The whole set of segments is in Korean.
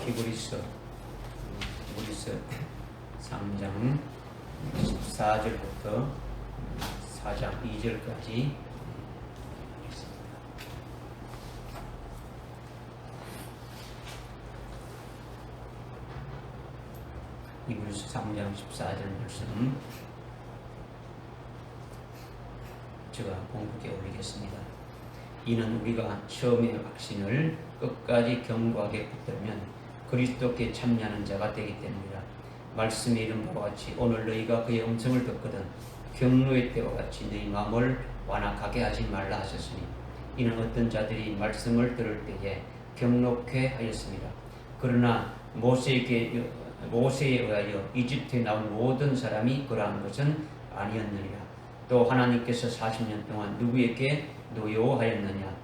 히브리서 3장 14절부터 4장 2절까지 히브리서 3장 14절 말씀 제가 공부에 올리겠습니다. 이는 우리가 처음의 확신을 끝까지 견고하게 붙들면 그리스도께 참여하는 자가 되기 때문이라. 말씀에 이른 바와 같이 오늘 너희가 그의 음성을 듣거든 경노의 때와 같이 너희 마음을 완악하게 하지 말라 하셨으니 이는 어떤 자들이 말씀을 들을 때에 경노케 하였습니다. 그러나 모세에 의하여 이집트에 나온 모든 사람이 그러한 것은 아니었느니라. 또 하나님께서 40년 동안 누구에게 노여워하였느냐?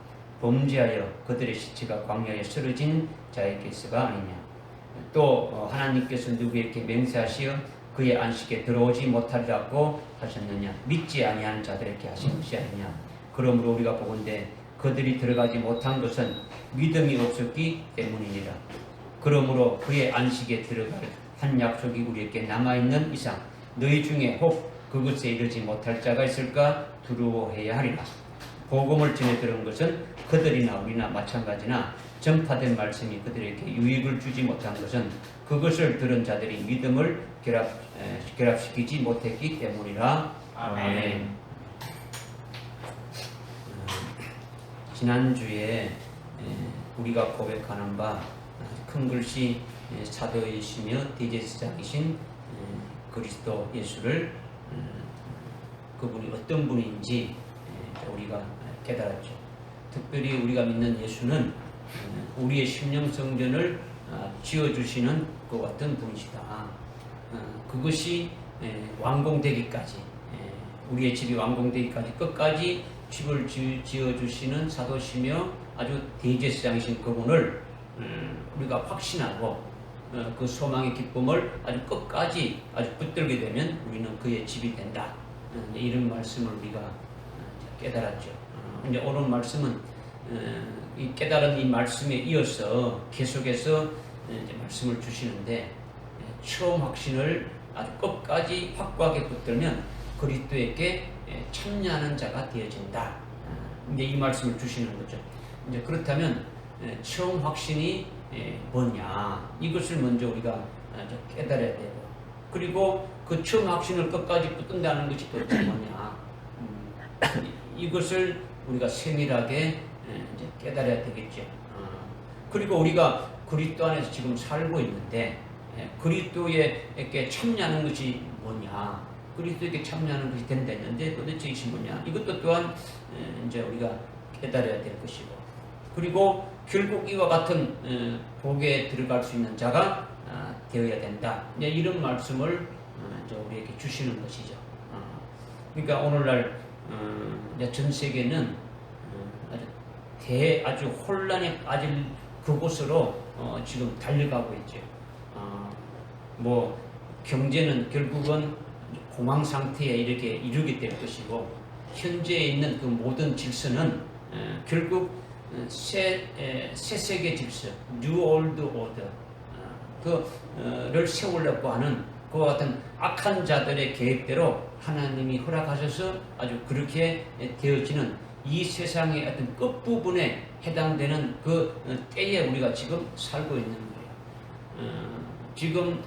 범죄하여 그들의 시체가 광야에 쓰러진 자에게서가 아니냐? 또 하나님께서 누구에게 맹세하시어 그의 안식에 들어오지 못하리라고 하셨느냐? 믿지 아니하는 자들에게 하신 것이 아니냐? 그러므로 우리가 보건대 그들이 들어가지 못한 것은 믿음이 없었기 때문이니라. 그러므로 그의 안식에 들어갈 한 약속이 우리에게 남아있는 이상 너희 중에 혹 그것에 이르지 못할 자가 있을까 두려워해야 하리라. 복음을 전해 들은 것은 그들이나 우리나 마찬가지나 전파된 말씀이 그들에게 유익을 주지 못한 것은 그것을 들은 자들이 믿음을 결합시키지 못했기 때문이라. 아멘. 지난주에 우리가 고백하는 바 큰 글씨 사도이시며 대제사장이신 그리스도 예수를 그분이 어떤 분인지 우리가 깨달았죠. 특별히 우리가 믿는 예수는 우리의 심령성전을 지어주시는 것 같은 분이시다. 그것이 완공되기까지 우리의 집이 완공되기까지 끝까지 집을 지어주시는 사도시며 아주 대제사장이신 그분을 우리가 확신하고 그 소망의 기쁨을 아주 끝까지 아주 붙들게 되면 우리는 그의 집이 된다. 이런 말씀을 우리가 깨달았죠. 이제 오늘 말씀은 이 깨달은 이 말씀에 이어서 계속해서 이제 말씀을 주시는데 처음 확신을 아주 끝까지 확고하게 붙들면 그리스도에게 참여하는 자가 되어진다. 이제 이 말씀을 주시는 거죠. 이제 그렇다면 처음 확신이 뭐냐 이것을 먼저 우리가 깨달아야 되고 그리고 그 처음 확신을 끝까지 붙든다는 것이 도대체 뭐냐 이것을 우리가 세밀하게 이제 깨달아야 되겠죠. 그리고 우리가 그리스도 안에서 지금 살고 있는데 그리스도에게 참여하는 것이 뭐냐 그리스도에게 참여하는 것이 된다 했는데 도대체 이것이 뭐냐 이것도 또한 이제 우리가 깨달아야 될 것이고 그리고 결국 이와 같은 복에 들어갈 수 있는 자가 되어야 된다. 이런 말씀을 우리에게 주시는 것이죠. 그러니까 오늘날 전 세계는 아주 혼란에 빠질 그곳으로 지금 달려가고 있죠. 뭐 경제는 결국은 공황 상태에 이르게 될 것이고 현재에 있는 그 모든 질서는 결국 새 세계 질서, New Old Order 그를 세우려고 하는 그와 같은 악한 자들의 계획대로 하나님이 허락하셔서 아주 그렇게 되어지는 이 세상의 어떤 끝부분에 해당되는 그 때에 우리가 지금 살고 있는 거예요. 지금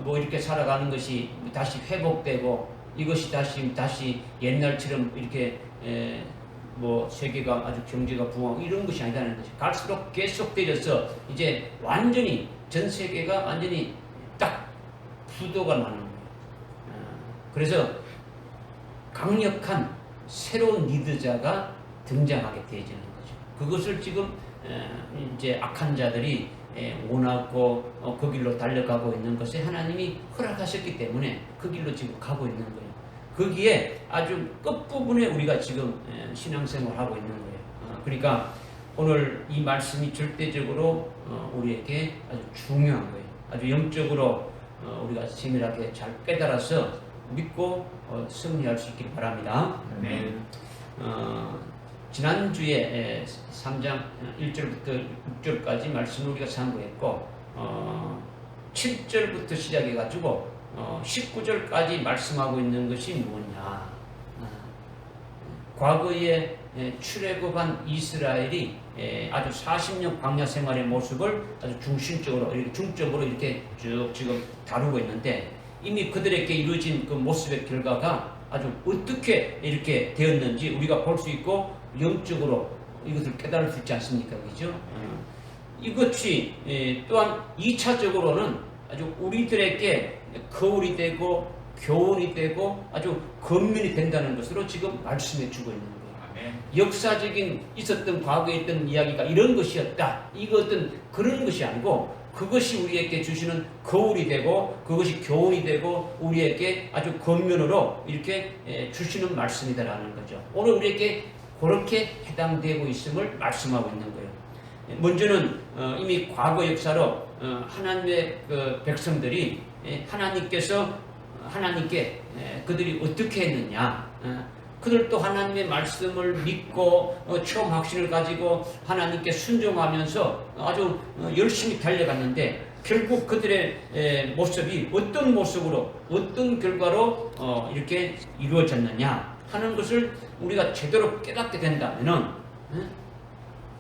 뭐 이렇게 살아가는 것이 다시 회복되고 이것이 다시 옛날처럼 이렇게 뭐 세계가 아주 경제가 부흥하고 이런 것이 아니다는 것이 갈수록 계속되어서 이제 완전히 전 세계가 완전히 딱 부도가 나는 거예요. 그래서 강력한 새로운 리더자가 등장하게 되어지는 거죠. 그것을 지금 이제 악한 자들이 원하고 그 길로 달려가고 있는 것에 하나님이 허락하셨기 때문에 그 길로 지금 가고 있는 거예요. 거기에 아주 끝부분에 우리가 지금 신앙생활을 하고 있는 거예요. 그러니까 오늘 이 말씀이 절대적으로 우리에게 아주 중요한 거예요. 아주 영적으로 우리가 세밀하게 잘 깨달아서 믿고 승리할 수 있길 바랍니다. 아멘. 지난주에 3장 1절부터 6절까지 말씀을 우리가 참고했고 7절부터 시작해가지고 19절까지 말씀하고 있는 것이 뭐냐. 과거에 출애굽한 이스라엘이 아주 40년 광야 생활의 모습을 아주 중점으로 이렇게 쭉 지금 다루고 있는데, 이미 그들에게 이루어진 그 모습의 결과가 아주 어떻게 이렇게 되었는지 우리가 볼 수 있고 영적으로 이것을 깨달을 수 있지 않습니까? 그죠? 이것이 또한 2차적으로는 아주 우리들에게 거울이 되고 교훈이 되고 아주 권면이 된다는 것으로 지금 말씀해 주고 있는 거예요. 아멘. 역사적인 있었던 과거에 있던 이야기가 이런 것이었다, 이거 어떤 그런 것이 아니고 그것이 우리에게 주시는 거울이 되고 그것이 교훈이 되고 우리에게 아주 권면으로 이렇게 주시는 말씀이다라는 거죠. 오늘 우리에게 그렇게 해당되고 있음을 말씀하고 있는 거예요. 먼저는 이미 과거 역사로 하나님의 그 백성들이 하나님께 그들이 어떻게 했느냐, 그들도 하나님의 말씀을 믿고 처음 확신을 가지고 하나님께 순종하면서 아주 열심히 달려갔는데, 결국 그들의 모습이 어떤 모습으로 어떤 결과로 이렇게 이루어졌느냐 하는 것을 우리가 제대로 깨닫게 된다면은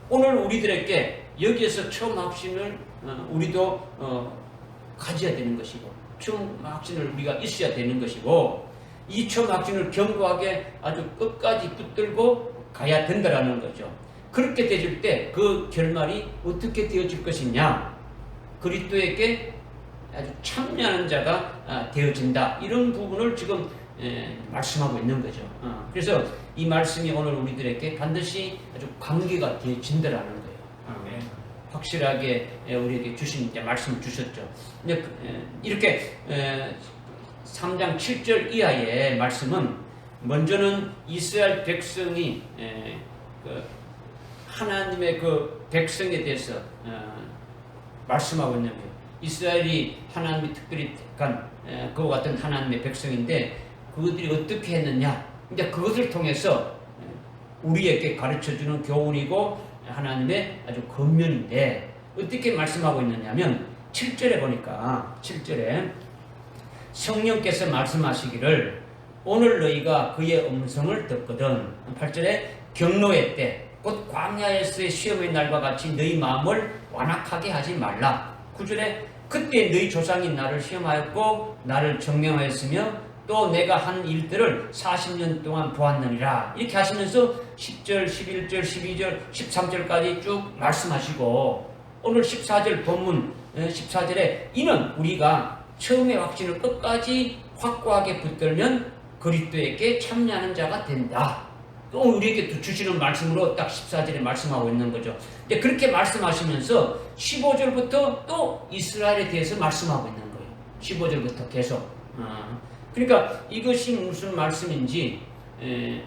오늘 우리들에게 여기에서 처음 확신을 우리도 가져야 되는 것이고, 처음 확신을 우리가 있어야 되는 것이고, 이 처음 확신을 견고하게 아주 끝까지 붙들고 가야 된다라는 거죠. 그렇게 되질 때 그 결말이 어떻게 되어질 것이냐, 그리스도에게 아주 참여하는 자가 되어진다, 이런 부분을 지금 말씀하고 있는 거죠. 그래서 이 말씀이 오늘 우리들에게 반드시 아주 관계가 되어진다라는 거예요. 확실하게 우리에게 주신 말씀을 주셨죠. 이렇게 3장 7절 이하의 말씀은 먼저는 이스라엘 백성이 하나님의 그 백성에 대해서 말씀하고 있는 거예요. 이스라엘이 하나님이 특별히 택한 그와 같은 하나님의 백성인데, 그들이 어떻게 했느냐, 이제 그것을 통해서 우리에게 가르쳐주는 교훈이고 하나님의 아주 권면인데, 어떻게 말씀하고 있느냐면 7절에 보니까 7절에 성령께서 말씀하시기를 오늘 너희가 그의 음성을 듣거든. 8절에 경노의 때 곧 광야에서의 시험의 날과 같이 너희 마음을 완악하게 하지 말라. 9절에 그때 너희 조상이 나를 시험하였고 나를 정명하였으며 또 내가 한 일들을 40년 동안 보았느니라. 이렇게 하시면서 10절, 11절, 12절, 13절까지 쭉 말씀하시고, 오늘 14절 본문 14절에 이는 우리가 처음의 확신을 끝까지 확고하게 붙들면 그리스도에게 참여하는 자가 된다. 또 우리에게 주시는 말씀으로 딱 14절에 말씀하고 있는 거죠. 근데 그렇게 말씀하시면서 15절부터 또 이스라엘에 대해서 말씀하고 있는 거예요. 15절부터 계속. 그러니까 이것이 무슨 말씀인지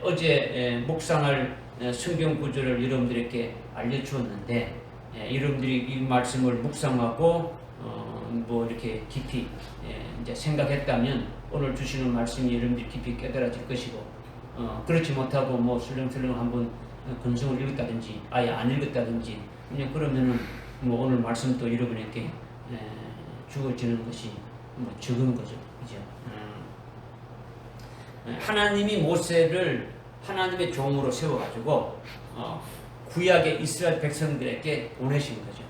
어제 묵상할 성경 구절을 여러분들에게 알려주었는데, 여러분들이 이 말씀을 묵상하고 뭐 이렇게 깊이 이제 생각했다면 오늘 주시는 말씀이 여러분들이 깊이 깨달아질 것이고, 그렇지 못하고 뭐 슬렁슬렁 한번 근성을 읽었다든지 아예 안 읽었다든지 그냥 그러면은 뭐 오늘 말씀도 여러분에게 주어지는 것이 뭐 적은 거죠, 그죠? 하나님이 모세를 하나님의 종으로 세워가지고 구약의 이스라엘 백성들에게 보내신 거죠.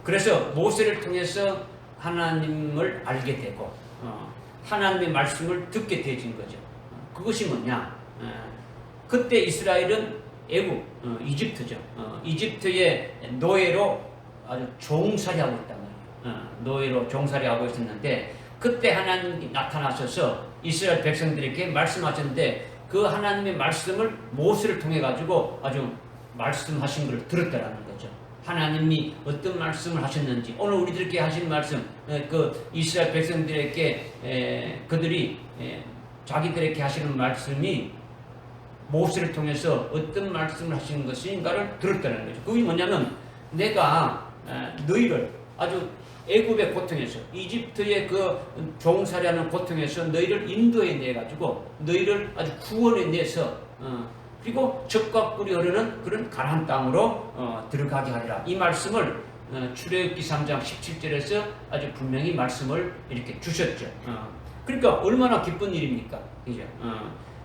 그래서 모세를 통해서 하나님을 알게 되고 하나님의 말씀을 듣게 되어진 거죠. 그것이 뭐냐? 그때 이스라엘은 애국, 이집트죠. 이집트의 노예로 아주 종살이하고 있단 말이에요. 노예로 종살이하고 있었는데, 그때 하나님이 나타나셔서 이스라엘 백성들에게 말씀하셨는데, 그 하나님의 말씀을 모세를 통해 가지고 아주 말씀하신 것을 들었다라는 거죠. 하나님이 어떤 말씀을 하셨는지, 오늘 우리들에게 하신 말씀, 그 이스라엘 백성들에게 그들이 자기들에게 하시는 말씀이 모세를 통해서 어떤 말씀을 하시는 것인가를 들었다는 거죠. 그게 뭐냐면, 내가 너희를 아주 애굽의 고통에서, 이집트의 그 종살이하는 고통에서 너희를 인도해 내 가지고 너희를 아주 구원해 내서 그리고 젖과 꿀이 흐르는 그런 가나안 땅으로 들어가게 하리라. 이 말씀을 출애굽기 3장 17절에서 아주 분명히 말씀을 이렇게 주셨죠. 그러니까 얼마나 기쁜 일입니까? 그죠?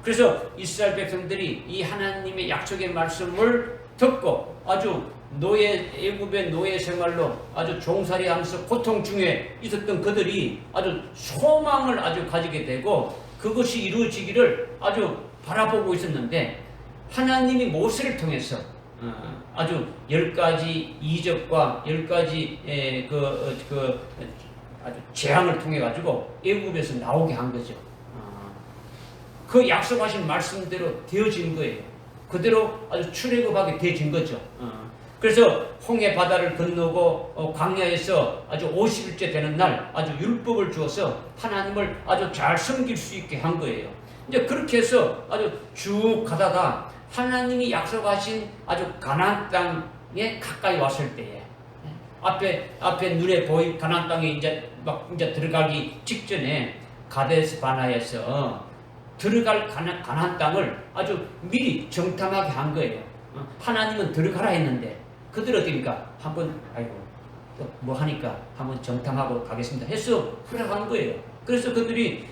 그래서 이스라엘 백성들이 이 하나님의 약속의 말씀을 듣고 아주 애굽의 노예 생활로 아주 종살이하면서 고통 중에 있었던 그들이 아주 소망을 아주 가지게 되고 그것이 이루어지기를 아주 바라보고 있었는데 하나님이 모세를 통해서 아주 10가지 이적과 10가지 아주 재앙을 통해 가지고 애굽에서 나오게 한 거죠. 그 약속하신 말씀대로 되어진 거예요. 그대로 아주 출애굽하게 되어진 거죠. 그래서 홍해 바다를 건너고 광야에서 아주 50일째 되는 날 아주 율법을 주어서 하나님을 아주 잘 섬길 수 있게 한 거예요. 이제 그렇게 해서 아주 쭉 가다가 하나님이 약속하신 아주 가나안 땅에 가까이 왔을 때에 앞에 눈에 보인 가나안 땅에 이제 들어가기 직전에 가데스 바나에서 들어갈 가나안 땅을 아주 미리 정탐하게 한 거예요. 하나님은 들어가라 했는데 그들 어떻습니까? 한번 뭐 하니까 한번 정탐하고 가겠습니다 해서 허락한 거예요. 그래서 그들이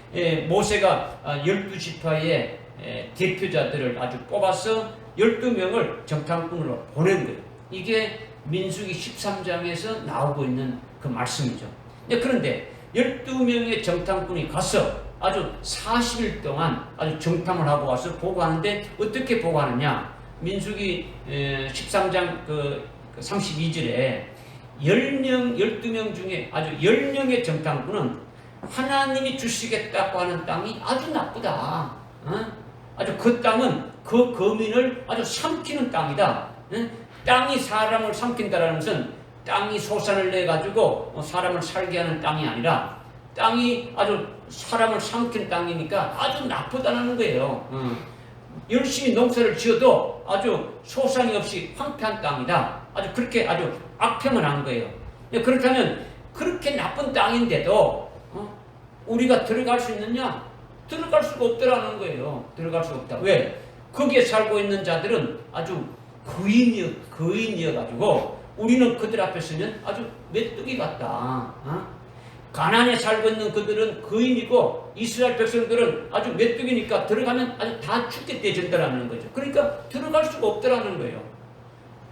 모세가 12지파의 대표자들을 아주 뽑아서 12명을 정탐꾼으로 보낸 거예요. 이게 민수기 13장에서 나오고 있는 그 말씀이죠. 그런데 12명의 정탐꾼이 가서 아주 40일 동안 아주 정탐을 하고 와서 보고하는데 어떻게 보고하느냐? 민수기 13장 32절에 12명 중에 아주 10명의 정탐꾼은 하나님이 주시겠다고 하는 땅이 아주 나쁘다. 아주 그 땅은 그 거민을 아주 삼키는 땅이다. 땅이 사람을 삼킨다라는 것은 땅이 소산을 내가지고 사람을 살게 하는 땅이 아니라 땅이 아주 사람을 삼킨 땅이니까 아주 나쁘다는 거예요. 열심히 농사를 지어도 아주 소산이 없이 황폐한 땅이다. 아주 그렇게 아주 악평을 한 거예요. 그렇다면 그렇게 나쁜 땅인데도 우리가 들어갈 수 있느냐? 들어갈 수가 없더라는 거예요. 들어갈 수 없다. 왜? 거기에 살고 있는 자들은 아주 거인이어가지고 우리는 그들 앞에 서면 아주 메뚜기 같다. 가나안에 살고 있는 그들은 거인이고 이스라엘 백성들은 아주 메뚜기니까 들어가면 아주 다 죽게 되진다라는 거죠. 그러니까 들어갈 수가 없더라는 거예요.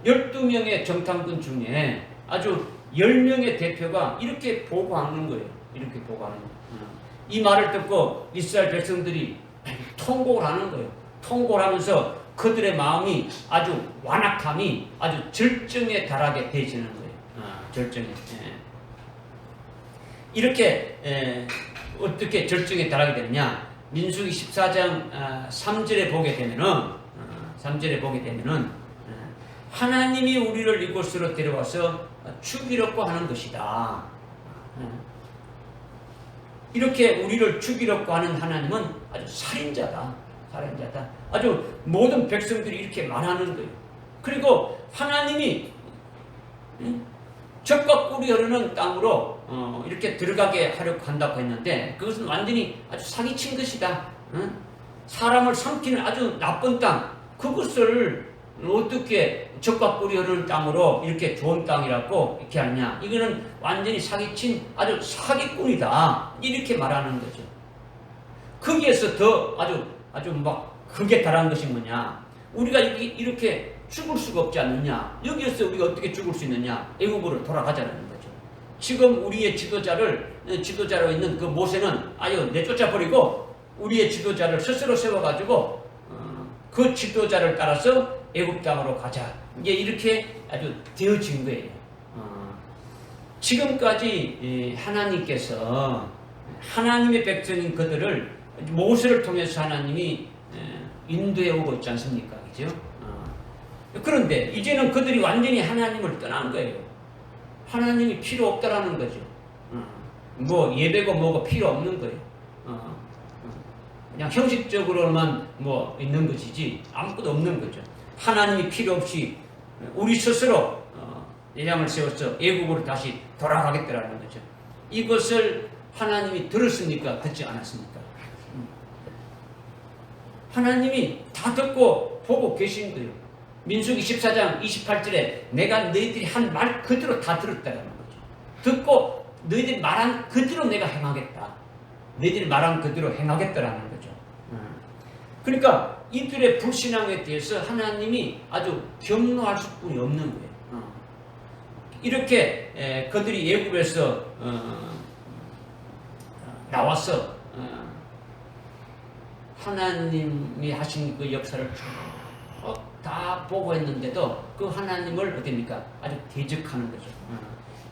12명의 정탐꾼 중에 아주 10명의 대표가 이렇게 보고하는 거예요. 이렇게 보고하는 거예요. 이 말을 듣고 이스라엘 백성들이 통곡을 하는 거예요. 통곡을 하면서 그들의 마음이 아주 완악함이 아주 절정에 달하게 되지는 거예요. 절정에. 이렇게 어떻게 절정에 달하게 되느냐? 민수기 14장 3절에 보게 되면은 하나님이 우리를 이곳으로 데려와서 죽이려고 하는 것이다. 이렇게 우리를 죽이려고 하는 하나님은 아주 살인자다. 아주 모든 백성들이 이렇게 말하는 거예요. 그리고 하나님이 젖과 꿀이 흐르는 땅으로 이렇게 들어가게 하려고 한다고 했는데 그것은 완전히 아주 사기친 것이다. 사람을 삼키는 아주 나쁜 땅, 그것을 어떻게 젖과 꿀이 흐르는 땅으로 이렇게 좋은 땅이라고 이렇게 하느냐? 이거는 완전히 사기친 아주 사기꾼이다. 이렇게 말하는 거죠. 거기에서 더 아주 막 크게 달한 것이 뭐냐? 우리가 이렇게 죽을 수가 없지 않느냐? 여기에서 우리가 어떻게 죽을 수 있느냐? 애굽으로 돌아가자는 거죠. 지금 우리의 지도자로 있는 그 모세는 아유 내쫓아버리고 우리의 지도자를 스스로 세워가지고 그 지도자를 따라서 애굽 땅으로 가자. 이제 이렇게 아주 되어진 거예요. 지금까지 하나님께서 하나님의 백성인 그들을 모세를 통해서 하나님이 인도해 오고 있지 않습니까? 그죠? 그런데 이제는 그들이 완전히 하나님을 떠난 거예요. 하나님이 필요 없다라는 거죠. 뭐 예배고 뭐고 필요 없는 거예요. 그냥 형식적으로만 뭐 있는 것이지 아무것도 없는 거죠. 하나님이 필요 없이 우리 스스로 예장을 세워서 애국으로 다시 돌아가겠다라는 거죠. 이것을 하나님이 들었습니까? 듣지 않았습니까? 하나님이 다 듣고 보고 계신 거예요. 민수기 14장 28절에 내가 너희들이 한 말 그대로 다 들었다는 거죠. 듣고 너희들이 말한 그대로 내가 행하겠다. 너희들이 말한 그대로 행하겠다라는 거죠. 그러니까 이들의 불신앙에 대해서 하나님이 아주 경노할 수뿐이 없는 거예요. 이렇게 그들이 애굽에서 나와서 하나님이 하신 그 역사를 쭉 다 보고 했는데도 그 하나님을 어떻습니까? 아주 대적하는 거죠.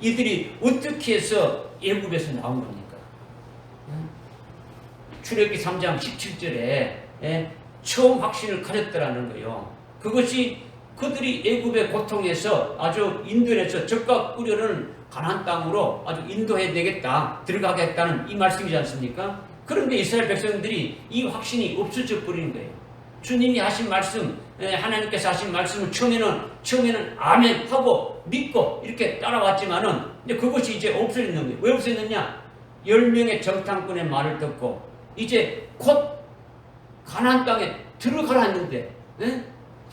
이들이 어떻게 해서 애굽에서 나온 겁니까? 출애굽기 3장 17절에 처음 확신을 가졌더라는 거예요. 그것이 그들이 애굽의 고통에서 아주 인도해서 적과 우려는 가나안 땅으로 아주 인도해야 되겠다, 들어가겠다는 이 말씀이지 않습니까? 그런데 이스라엘 백성들이 이 확신이 없어져 버린 거예요. 주님이 하신 말씀, 하나님께서 하신 말씀을 처음에는 아멘 하고 믿고 이렇게 따라왔지만은 이제 그것이 이제 없어지는 거예요. 왜 없어졌느냐? 10명의 정탐꾼의 말을 듣고 이제 곧 가나안 땅에 들어가라 했는데,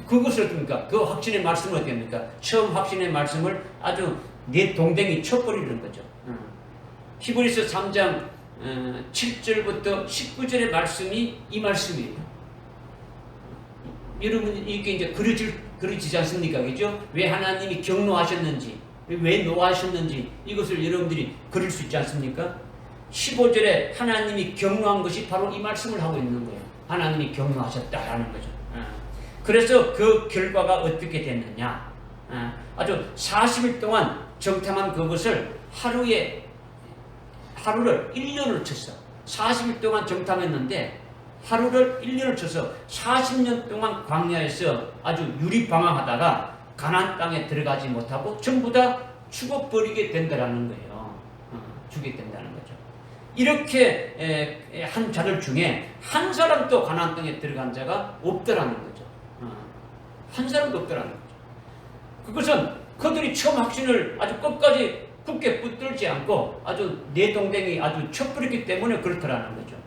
그것을 어떻습니까? 그 확신의 말씀은 어떻습니까? 처음 확신의 말씀을 아주 내 동댕이 쳐버리는 거죠. 히브리서 3장 7절부터 19절의 말씀이 이 말씀이에요. 여러분 이게 이제 그려지지 않습니까? 그죠? 왜 하나님이 경노하셨는지, 왜 노하셨는지 이것을 여러분들이 그릴 수 있지 않습니까? 15절에 하나님이 경노한 것이 바로 이 말씀을 하고 있는 거예요. 하나님이 경노하셨다라는 거죠. 그래서 그 결과가 어떻게 됐느냐? 아주 40일 동안 정탐한 그것을 하루를 1년을 쳐서 40일 동안 정탐했는데 하루를 1년을 쳐서 40년 동안 광야에서 아주 유리방황하다가 가나안 땅에 들어가지 못하고 전부 다 죽어버리게 된다는 거예요. 죽게 된다는 거죠. 이렇게 한 자들 중에 한 사람도 가나안 땅에 들어간 자가 없더라는 거죠. 한 사람도 없더라는 거죠. 그것은 그들이 처음 확신을 아주 끝까지 굳게 붙들지 않고 아주 내동댕이 아주 쳐버렸기 때문에 그렇더라는 거죠.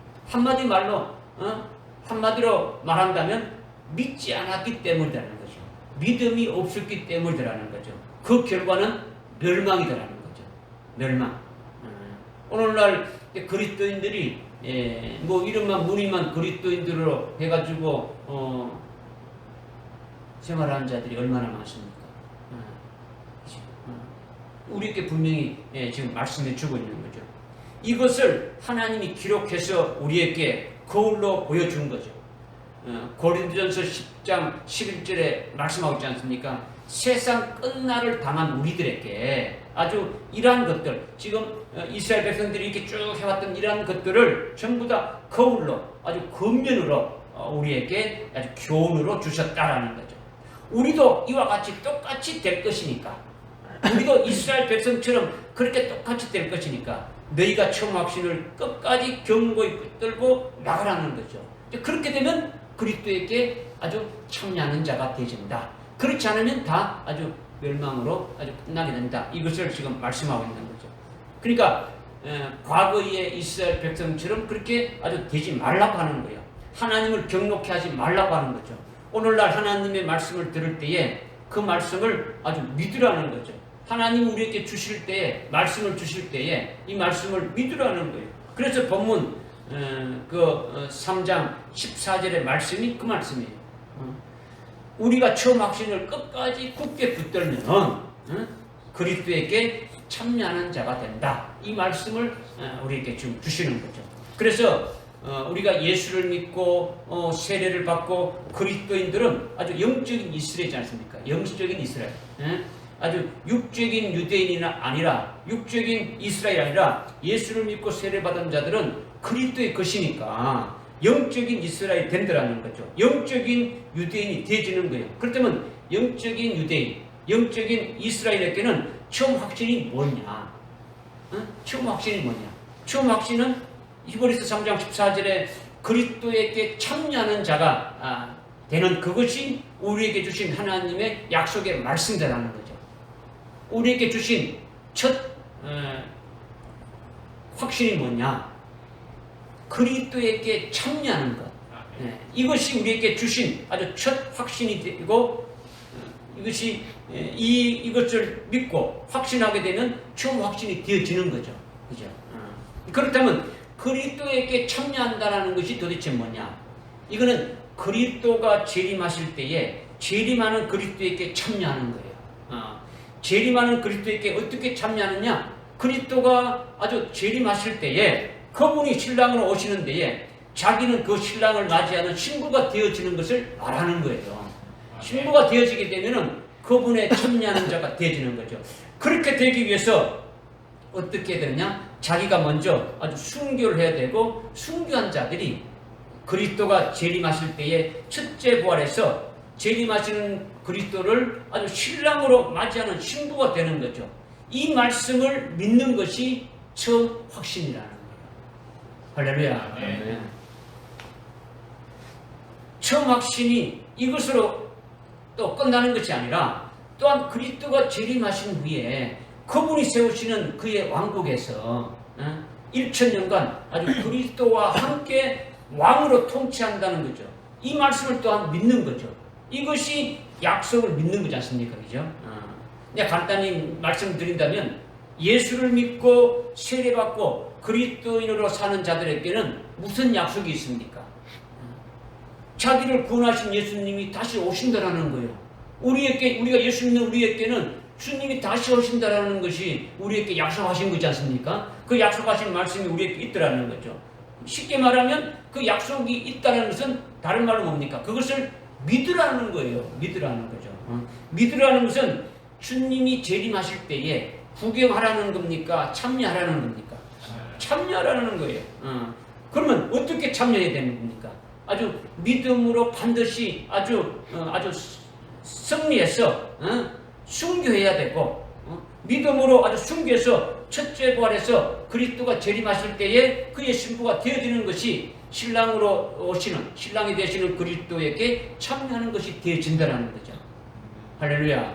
한마디로 말한다면 믿지 않았기 때문이라는 거죠. 믿음이 없었기 때문이라는 거죠. 그 결과는 멸망이라는 거죠. 멸망. 오늘날 그리스도인들이 뭐 이름만 무늬만 그리스도인들로 해가지고 생활하는 자들이 얼마나 많습니까? 우리에게 분명히 지금 말씀해 주고 있는 거죠. 이것을 하나님이 기록해서 우리에게 거울로 보여준 거죠. 고린도전서 10장 11절에 말씀하고 있지 않습니까? 세상 끝날을 당한 우리들에게 아주 이러한 것들, 지금 이스라엘 백성들이 이렇게 쭉 해왔던 이러한 것들을 전부 다 거울로 아주 근면으로 우리에게 아주 교훈으로 주셨다라는 거죠. 우리도 이와 같이 똑같이 될 것이니까, 우리도 이스라엘 백성처럼 그렇게 똑같이 될 것이니까 너희가 처음 확신을 끝까지 견고히 붙들고 나가라는 거죠. 그렇게 되면 그리스도에게 아주 참여하는 자가 되진다. 그렇지 않으면 다 아주 멸망으로 아주 끝나게 된다. 이것을 지금 말씀하고 있는 거죠. 그러니까 과거의 이스라엘 백성처럼 그렇게 아주 되지 말라고 하는 거예요. 하나님을 경록케 하지 말라고 하는 거죠. 오늘날 하나님의 말씀을 들을 때에 그 말씀을 아주 믿으라는 거죠. 하나님 우리에게 주실 때에, 말씀을 주실 때에 이 말씀을 믿으라는 거예요. 그래서 본문 3장 14절의 말씀이 그 말씀이에요. 우리가 처음 확신을 끝까지 굳게 붙들면 그리스도에게 참여하는 자가 된다. 이 말씀을 우리에게 지금 주시는 거죠. 그래서 우리가 예수를 믿고 세례를 받고 그리스도인들은 아주 영적인 이스라엘이지 않습니까? 영적인 이스라엘. 아주 육적인 유대인이나 아니라, 육적인 이스라엘이 아니라 예수를 믿고 세례받은 자들은 그리스도의 것이니까 영적인 이스라엘이 된다는 거죠. 영적인 유대인이 되어지는 거예요. 그렇다면 영적인 유대인, 영적인 이스라엘에게는 처음 확신이 뭐냐? 처음 확신이 뭐냐? 처음 확신은 히브리서 3장 14절에 그리스도에게 참여하는 자가 되는 그것이 우리에게 주신 하나님의 약속의 말씀이라는 거죠. 우리에게 주신 첫 확신이 뭐냐? 그리스도에게 참여하는 것. 이것이 우리에게 주신 아주 첫 확신이 되고, 이것이 이것을 믿고 확신하게 되면 처음 확신이 되어지는 거죠. 그죠? 그렇다면 그리스도에게 참여한다라는 것이 도대체 뭐냐? 이거는 그리스도가 재림하실 때에 재림하는 그리스도에게 참여하는 거예요. 재림하는 그리스도에게 어떻게 참여하느냐? 그리스도가 아주 재림하실 때에 그분이 신랑으로 오시는 데에 자기는 그 신랑을 맞이하는 신부가 되어지는 것을 말하는 거예요. 신부가 되어지게 되면은 그분의 참여하는 자가 되어지는 거죠. 그렇게 되기 위해서 어떻게 되느냐? 자기가 먼저 아주 순교를 해야 되고, 순교한 자들이 그리스도가 재림하실 때에 첫째 부활에서 재림하시는 그리스도를 아주 신랑으로 맞이하는 신부가 되는 거죠. 이 말씀을 믿는 것이 처음 확신이라는 거예요. 할렐루야. 네. 처음 확신이 이것으로 또 끝나는 것이 아니라, 또한 그리스도가 재림하신 후에 그분이 세우시는 그의 왕국에서 1000년간 아주 그리스도와 함께 왕으로 통치한다는 거죠. 이 말씀을 또한 믿는 거죠. 이것이 약속을 믿는 거지 않습니까? 그죠? 그냥 간단히 말씀드린다면, 예수를 믿고 세례받고 그리스도인으로 사는 자들에게는 무슨 약속이 있습니까? 자기를 구원하신 예수님이 다시 오신다라는 거예요. 우리가 예수 믿는 우리에게는 주님이 다시 오신다라는 것이 우리에게 약속하신 거지 않습니까? 그 약속하신 말씀이 우리에게 있더라는 거죠. 쉽게 말하면 그 약속이 있다는 것은 다른 말로 뭡니까? 그것을 믿으라는 거예요. 믿으라는 거죠. 믿으라는 것은 주님이 재림하실 때에 구경하라는 겁니까? 참여하라는 겁니까? 참여하라는 거예요. 그러면 어떻게 참여해야 되는 겁니까? 아주 믿음으로 반드시 아주 승리해서 순교해야 되고, 믿음으로 아주 순교해서 첫째 부활에서 그리스도가 재림하실 때에 그의 신부가 되어지는 것이 신랑으로 오시는, 신랑이 되시는 그리스도에게 참여하는 것이 되어진다는 거죠. 할렐루야.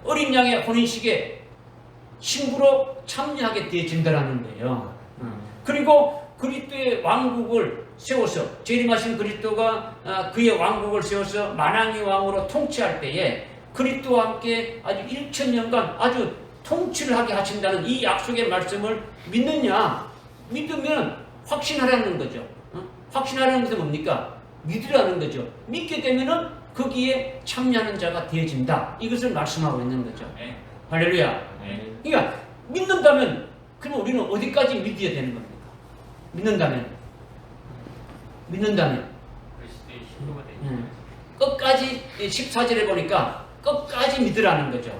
어린 양의 혼인식에 신부로 참여하게 되어진다는 거예요. 그리고 그리스도의 왕국을 세워서, 재림하신 그리스도가 그의 왕국을 세워서 만왕의 왕으로 통치할 때에 그리스도와 함께 아주 1000년간 아주 통치를 하게 하신다는 이 약속의 말씀을 믿느냐? 믿으면 확신하라는 거죠. 확신하라는 것은 뭡니까? 믿으라는 거죠. 믿게 되면은 거기에 참여하는 자가 되어진다. 이것을 말씀하고 있는 거죠. 할렐루야. 그러니까 믿는다면, 그럼 우리는 어디까지 믿어야 되는 겁니까? 믿는다면 끝까지 14절에 보니까 끝까지 믿으라는 거죠.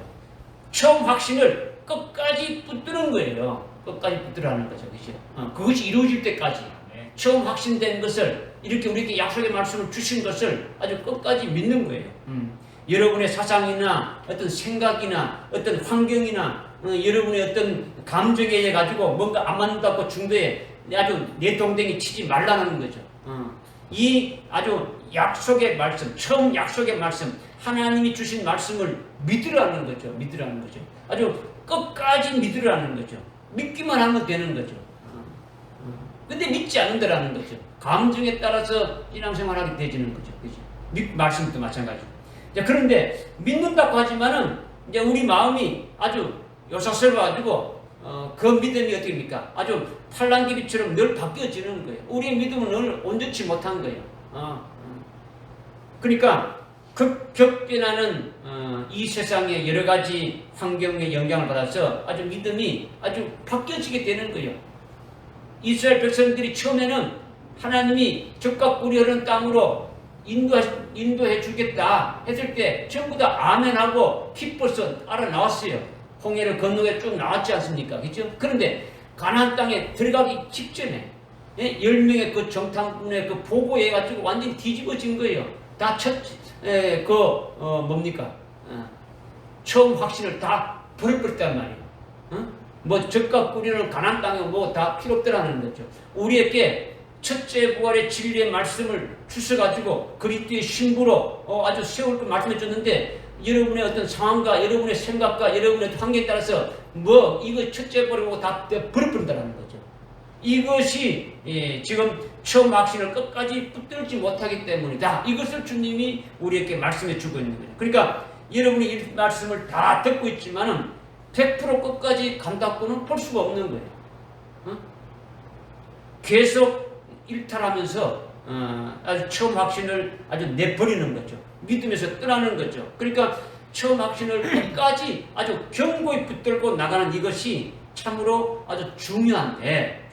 처음 확신을 끝까지 붙드는 거예요. 끝까지 붙들라는 거죠. 그죠? 그것이 이루어질 때까지 처음 확신된 것을, 이렇게 우리에게 약속의 말씀을 주신 것을 아주 끝까지 믿는 거예요. 여러분의 사상이나 어떤 생각이나 어떤 환경이나 여러분의 어떤 감정에 의해 가지고 뭔가 안 맞는다고 중도에 아주 내동댕이 치지 말라는 거죠. 이 아주 약속의 말씀, 처음 약속의 말씀, 하나님이 주신 말씀을 믿으라는 거죠. 믿으라는 거죠. 아주 끝까지 믿으라는 거죠. 믿기만 하면 되는 거죠. 근데 믿지 않는다라는 거죠. 감정에 따라서 신앙생활하게 되지는 거죠. 그죠? 말씀도 마찬가지고. 그런데 믿는다고 하지만은 이제 우리 마음이 아주 요사스러워가지고 그 믿음이 어떻게 됩니까? 아주 팔랑귀비처럼 늘 바뀌어지는 거예요. 우리의 믿음은 늘 온전치 못한 거예요. 그러니까 급격변하는 이 세상의 여러 가지 환경의 영향을 받아서 아주 믿음이 아주 바뀌어지게 되는 거예요. 이스라엘 백성들이 처음에는 하나님이 적과 꿀이 흐르는 땅으로 인도해 주겠다 했을 때 전부 다 아멘하고 기뻐서 알아 나왔어요. 홍해를 건너게 쭉 나왔지 않습니까? 그렇죠? 그런데 가나안 땅에 들어가기 직전에 10명의 그 정탐꾼의 그 보고해 가지고 완전히 뒤집어진 거예요. 다 뭡니까? 처음 확신을 다 버려버렸단 말이에요. 뭐 적과 꿀이는 가나안 땅에 뭐 다 필요 없더라는 거죠. 우리에게 첫째 부활의 진리의 말씀을 주셔가지고 그리스도의 신부로 아주 세울 걸 말씀해 줬는데 여러분의 어떤 상황과 여러분의 생각과 여러분의 환경에 따라서 뭐 이거 첫째 버리고 다 버려버린다는 거죠. 이것이 지금 처음 확신을 끝까지 붙들지 못하기 때문이다. 이것을 주님이 우리에게 말씀해 주고 있는 거예요. 그러니까 여러분이 이 말씀을 다 듣고 있지만은 100% 끝까지 간다고는 볼 수가 없는 거예요. 계속 일탈하면서 아주 처음 확신을 아주 내버리는 거죠. 믿음에서 떠나는 거죠. 그러니까 처음 확신을 끝까지 아주 견고히 붙들고 나가는 이것이 참으로 아주 중요한데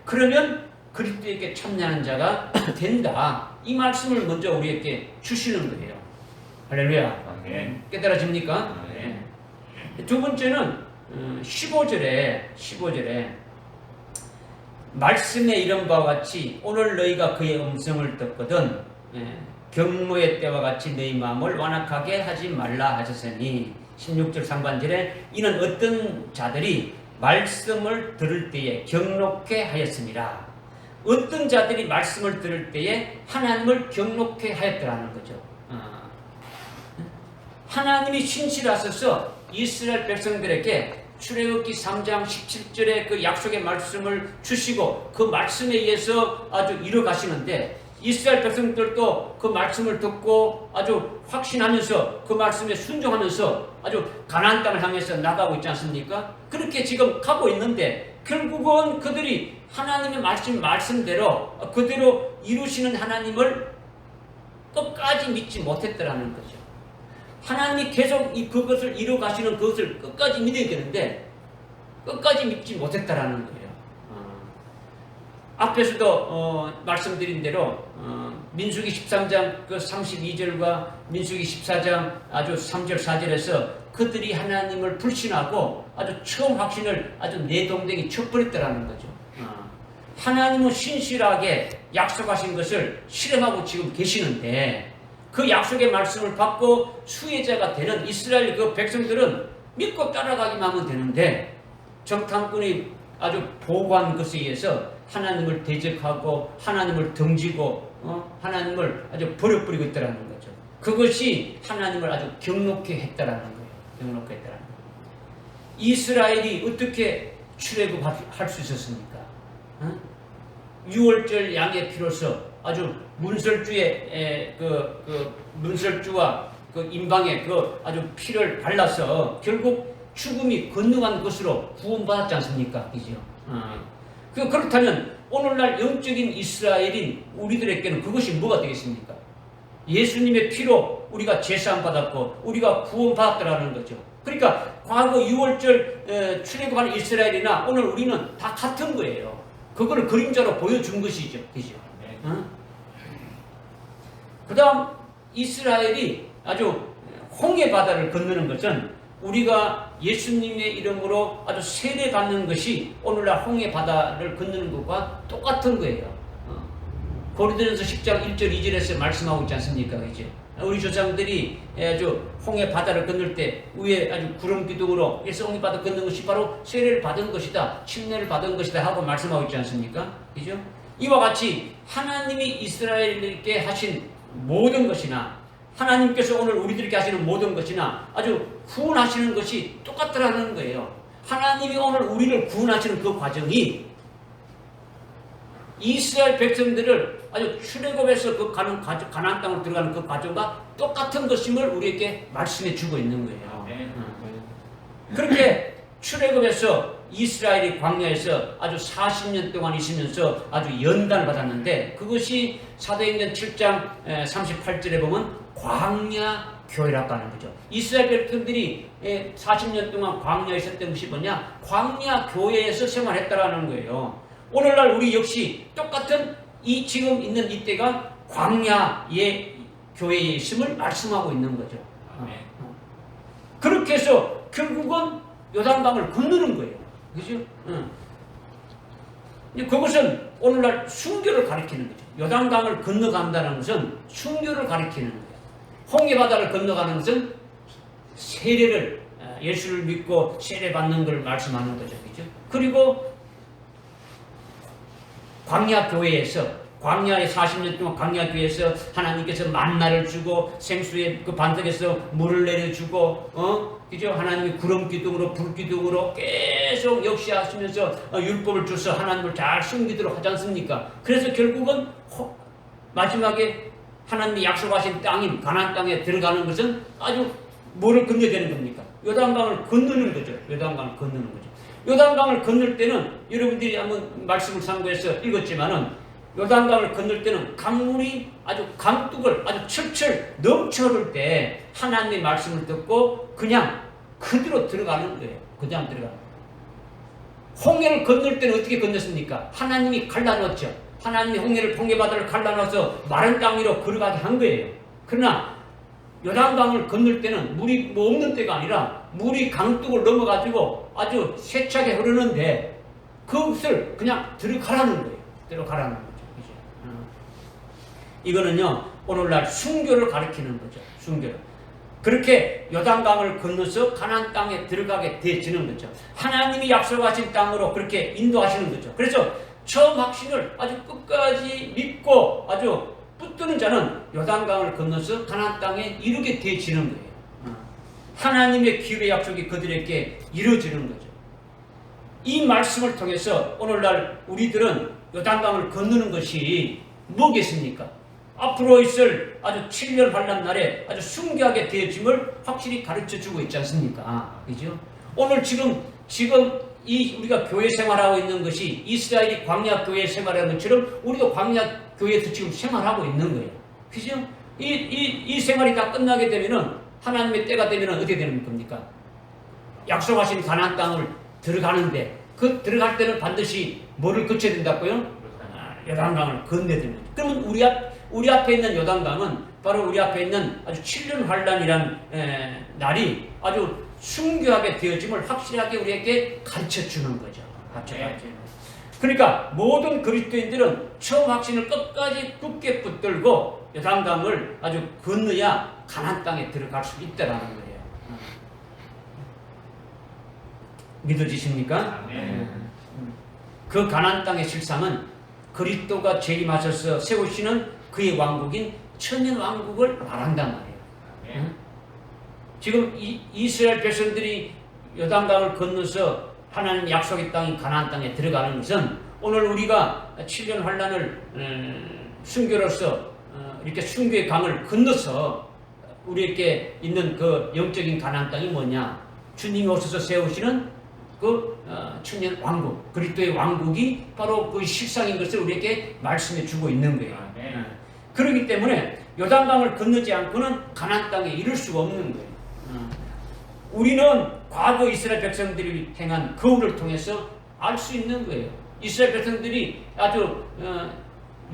그러면 그리스도에게 참여하는 자가 된다. 이 말씀을 먼저 우리에게 주시는 거예요. 할렐루야. 아멘. 깨달아집니까? 아멘. 두 번째는 15절에 말씀에 이런 바와 같이 오늘 너희가 그의 음성을 듣거든 경노의 때와 같이 너희 마음을 완악하게 하지 말라 하셨으니 16절 상반절에 이는 어떤 자들이 말씀을 들을 때에 경록해 하였습니다. 어떤 자들이 말씀을 들을 때에 하나님을 경록해 하였더라는 거죠. 하나님이 신실하셔서 이스라엘 백성들에게 출애굽기 3장 17절에 그 약속의 말씀을 주시고 그 말씀에 의해서 아주 이뤄가시는데 이스라엘 백성들도 그 말씀을 듣고 아주 확신하면서 그 말씀에 순종하면서 아주 가나안 땅을 향해서 나가고 있지 않습니까? 그렇게 지금 가고 있는데 결국은 그들이 하나님의 말씀대로 그대로 이루시는 하나님을 끝까지 믿지 못했더라는 거죠. 하나님이 계속 그것을 이루가시는 그것을 끝까지 믿어야 되는데 끝까지 믿지 못했다라는 거예요. 앞에서도 말씀드린 대로 민수기 13장 그 32절과 민수기 14장 아주 3절 4절에서 그들이 하나님을 불신하고 아주 처음 확신을 아주 내동댕이 쳐버렸다라는 거죠. 하나님은 신실하게 약속하신 것을 실행하고 지금 계시는데 그 약속의 말씀을 받고 수혜자가 되는 이스라엘 그 백성들은 믿고 따라가기만 하면 되는데 정탐꾼이 아주 보고한 것에 의해서 하나님을 대적하고 하나님을 등지고 하나님을 아주 버려버리고 있다는 거죠. 그것이 하나님을 아주 경록해 했다라는 거예요. 경록해 했다라는 거예요. 이스라엘이 어떻게 출애굽할 수 있었습니까? 6월절 양의 피로서 아주 문설주의 문설주와 그 임방에 그 아주 피를 발라서 결국 죽음이 건너간 것으로 구원받았지 않습니까? 그죠? 그렇다면 오늘날 영적인 이스라엘인 우리들에게는 그것이 뭐가 되겠습니까? 예수님의 피로 우리가 제사함 받았고 우리가 구원받았다라는 거죠. 그러니까 과거 6월절 출애굽하는 이스라엘이나 오늘 우리는 다 같은 거예요. 그거를 그림자로 보여준 것이죠. 그죠? 그 다음 이스라엘이 아주 홍해 바다를 건너는 것은 우리가 예수님의 이름으로 아주 세례받는 것이 오늘날 홍해 바다를 건너는 것과 똑같은 거예요. 고린도전서 10장 1절 2절에서 말씀하고 있지 않습니까? 그죠? 우리 조상들이 아주 홍해 바다를 건널 때 위에 아주 구름 기둥으로 그래서 홍해 바다 건너는 것이 바로 세례를 받은 것이다, 침례를 받은 것이다 하고 말씀하고 있지 않습니까? 그죠? 이와 같이 하나님이 이스라엘에게 하신 모든 것이나 하나님께서 오늘 우리들에게 하시는 모든 것이나 아주 구원하시는 것이 똑같더라는 거예요. 하나님이 오늘 우리를 구원하시는 그 과정이 이스라엘 백성들을 아주 출애굽에서 그 가나안 땅으로 들어가는 그 과정과 똑같은 것임을 우리에게 말씀해 주고 있는 거예요. 그렇게 출애굽에서 이스라엘이 광야에서 아주 40년 동안 있으면서 아주 연단을 받았는데 그것이 사도행전 7장 38절에 보면 광야 교회라고 하는 거죠. 이스라엘 백성들이 40년 동안 광야에 있었던 것이 뭐냐? 광야 교회에서 생활했다라는 거예요. 오늘날 우리 역시 똑같은 이 지금 있는 이때가 광야의 교회에 있음을 말씀하고 있는 거죠. 그렇게 해서 결국은 요단강을 건너는 거예요. 그죠? 그것은 오늘날 순교를 가리키는 거죠. 요단강을 건너간다는 것은 순교를 가리키는 거예요. 홍해바다를 건너가는 것은 세례를 예수를 믿고 세례받는 걸 말씀하는 거죠. 그죠? 그리고 광야 교회에서 광야에 40년 동안 광야교회에서 하나님께서 만나를 주고 생수의 그 반석에서 물을 내려주고 그죠? 하나님이 구름 기둥으로 불 기둥으로 계속 역시하시면서 율법을 줘서 하나님을 잘 숨기도록 하지 않습니까? 그래서 결국은 마지막에 하나님이 약속하신 땅인 가나안 땅에 들어가는 것은 아주 뭐를 건너야 되는 겁니까? 요단강을 건너는 거죠. 요단강을 건너는 거죠. 요단강을 건널 때는 여러분들이 한번 말씀을 참고해서 읽었지만은 요단강을 건널 때는 강물이 아주 강둑을 아주 철철 넘쳐 흐를 때 하나님의 말씀을 듣고 그냥 그대로 들어가는 거예요. 그냥 들어가는 거예요. 홍해를 건널 때는 어떻게 건넜습니까? 하나님이 갈라놓았죠. 하나님이 홍해를 홍해바다를 갈라놔서 마른 땅 위로 걸어가게 한 거예요. 그러나 요단강을 건널 때는 물이 뭐 없는 때가 아니라 물이 강둑을 넘어가지고 아주 세차게 흐르는데 그것을 그냥 들어가라는 거예요. 들어가라는 거죠. 이거는요 오늘날 순교를 가리키는 거죠. 순교를. 그렇게 요단강을 건너서 가나안 땅에 들어가게 되어지는 거죠. 하나님이 약속하신 땅으로 그렇게 인도하시는 거죠. 그래서 처음 확신을 아주 끝까지 믿고 아주 붙드는 자는 요단강을 건너서 가나안 땅에 이르게 되어지는 거예요. 하나님의 기회의 약속이 그들에게 이루어지는 거죠. 이 말씀을 통해서 오늘날 우리들은 요단강을 건너는 것이 뭐겠습니까? 앞으로 있을 아주 7년 환난 날에 아주 순교하게 되어짐을 확실히 가르쳐주고 있지 않습니까? 그죠? 오늘 지금 이 우리가 교회 생활하고 있는 것이 이스라엘이 광야 교회 생활하는 것처럼 우리도 광야 교회에서 지금 생활하고 있는 거예요. 그죠? 이 생활이 다 끝나게 되면은 하나님의 때가 되면은 어떻게 되는 겁니까? 약속하신 가나안 땅을 들어가는데 그 들어갈 때는 반드시 뭐를 거쳐야 된다고요? 요단강을 건너야 됩니다. 그러면 우리 앞에 있는 요단강은 바로 우리 앞에 있는 아주 7년 환란이란 날이 아주 순교하게 되어짐을 확실하게 우리에게 가르쳐주는 거죠. 그러니까 모든 그리스도인들은 처음 확신을 끝까지 굳게 붙들고 요단강을 아주 건너야 가나안 땅에 들어갈 수 있다는 거예요. 믿어지십니까? 그 가나안 땅의 실상은 그리스도가 재림하셔서 세우시는 그의 왕국인 천년 왕국을 말한단 말이에요. 지금 이스라엘 백성들이 요단강을 건너서 하나님 약속의 땅인 가나안 땅에 들어가는 것은 오늘 우리가 7년 환란을 순교로서 이렇게 순교의 강을 건너서 우리에게 있는 그 영적인 가나안 땅이 뭐냐? 주님이 오셔서 세우시는 그 천년 왕국, 그리스도의 왕국이 바로 그 실상인 것을 우리에게 말씀해 주고 있는 거예요. 그렇기 때문에 요단강을 건너지 않고는 가나안 땅에 이를 수가 없는 거예요. 우리는 과거 이스라엘 백성들이 행한 거울을 통해서 알 수 있는 거예요. 이스라엘 백성들이 아주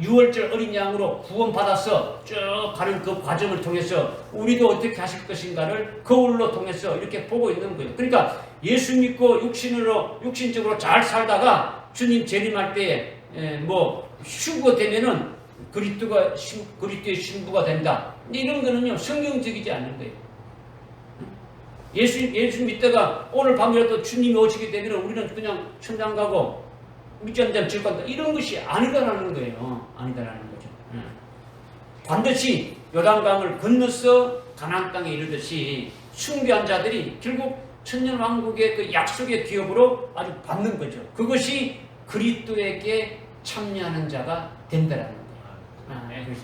6월절 어린 양으로 구원받아서 쭉 가는 그 과정을 통해서 우리도 어떻게 하실 것인가를 거울로 통해서 이렇게 보고 있는 거예요. 그러니까 예수 믿고 육신적으로 잘 살다가 주님 재림할 때에 휴거 되면은 그리스도의 신부가 된다. 이런 거는요 성경적이지 않은 거예요. 예수 믿다가 오늘 밤이라도 주님이 오시게 되면 우리는 그냥 천당 가고 믿지 않는 자는 지옥 간다. 이런 것이 아니다라는 거예요. 아니다라는 거죠. 반드시 요단강을 건너서 가나안 땅에 이르듯이 순교한 자들이 결국 천년 왕국의 그 약속의 기업으로 아주 받는 거죠. 그것이 그리스도에게 참여하는 자가 된다라는 거예요. 그래서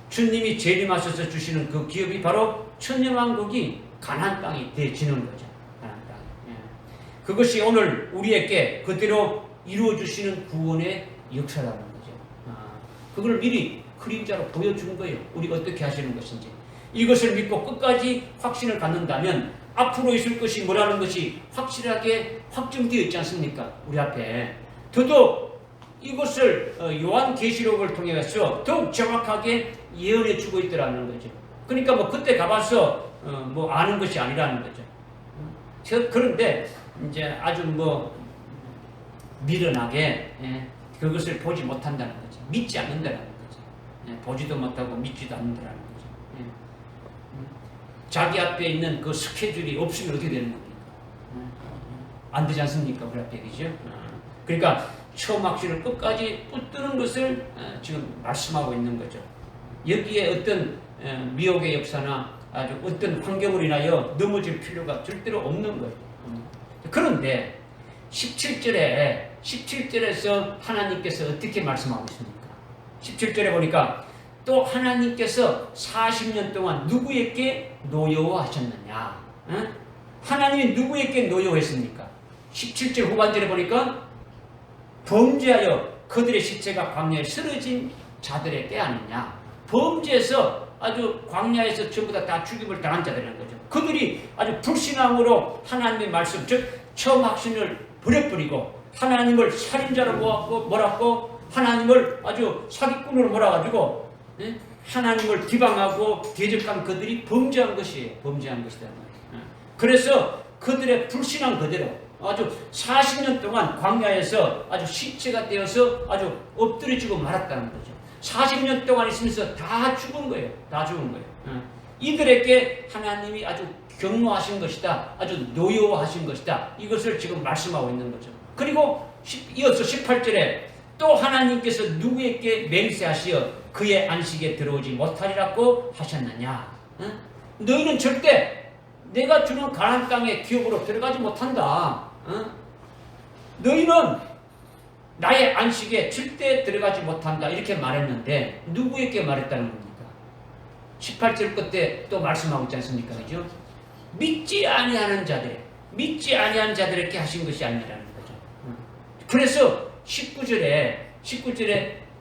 주님이 재림하셔서 주시는 그 기업이 바로 천년 왕국이 가나안 땅이 되어지는 거죠. 가나안 땅. 그것이 오늘 우리에게 그대로 이루어 주시는 구원의 역사라는 거죠. 그걸 미리 그림자로 보여준 거예요. 우리가 어떻게 하시는 것인지. 이것을 믿고 끝까지 확신을 갖는다면 앞으로 있을 것이 뭐라는 것이 확실하게 확정되어 있지 않습니까? 우리 앞에. 더더욱 이것을 요한계시록을 통해서 더욱 정확하게 예언해 주고 있더라는 거죠. 그러니까 그때 가봐서 아는 것이 아니라는 거죠. 그런데 이제 아주 미련하게 그것을 보지 못한다는 거죠. 믿지 않는다는 거죠. 보지도 못하고 믿지도 않는다는 거죠. 자기 앞에 있는 그 스케줄이 없으면 어떻게 되는 겁니까? 안 되지 않습니까? 우리 앞에, 그죠? 그러니까 처음 확신을 끝까지 붙드는 것을 지금 말씀하고 있는 거죠. 여기에 어떤 미혹의 역사나 아주 어떤 환경으로 인하여 넘어질 필요가 절대로 없는 거예요. 그런데 17절에서 하나님께서 어떻게 말씀하고 있습니까? 17절에 보니까 또 하나님께서 40년 동안 누구에게 노여워하셨느냐? 하나님이 누구에게 노여워했습니까? 17절 후반절에 보니까 범죄하여 그들의 시체가 광야에 쓰러진 자들에게 아니냐? 범죄해서 아주 광야에서 전부 다 죽임을 당한 자들이라는 거죠. 그들이 아주 불신앙으로 하나님의 말씀, 즉 처음 확신을 버려버리고 하나님을 살인자로 몰았고 하나님을 아주 사기꾼으로 몰아가지고 하나님을 비방하고 대적한 그들이 범죄한 것이에요. 범죄한 것이다. 그래서 그들의 불신앙 그대로 아주 40년 동안 광야에서 아주 시체가 되어서 아주 엎드려지고 말았다는 거죠. 40년 동안 있으면서 다 죽은 거예요. 다 죽은 거예요. 이들에게 하나님이 아주 경노하신 것이다. 아주 노여워하신 것이다. 이것을 지금 말씀하고 있는 거죠. 그리고 이어서 18절에 또 하나님께서 누구에게 맹세하시어 그의 안식에 들어오지 못하리라고 하셨느냐. 너희는 절대 내가 주는 가나안 땅의 기업으로 들어가지 못한다. 너희는 나의 안식에 절대 들어가지 못한다. 이렇게 말했는데 누구에게 말했다는 겁니까? 18절 끝에 또 말씀하고 있지 않습니까? 그죠? 믿지 아니하는 자들에게 하신 것이 아니라는 거죠. 그래서 19절에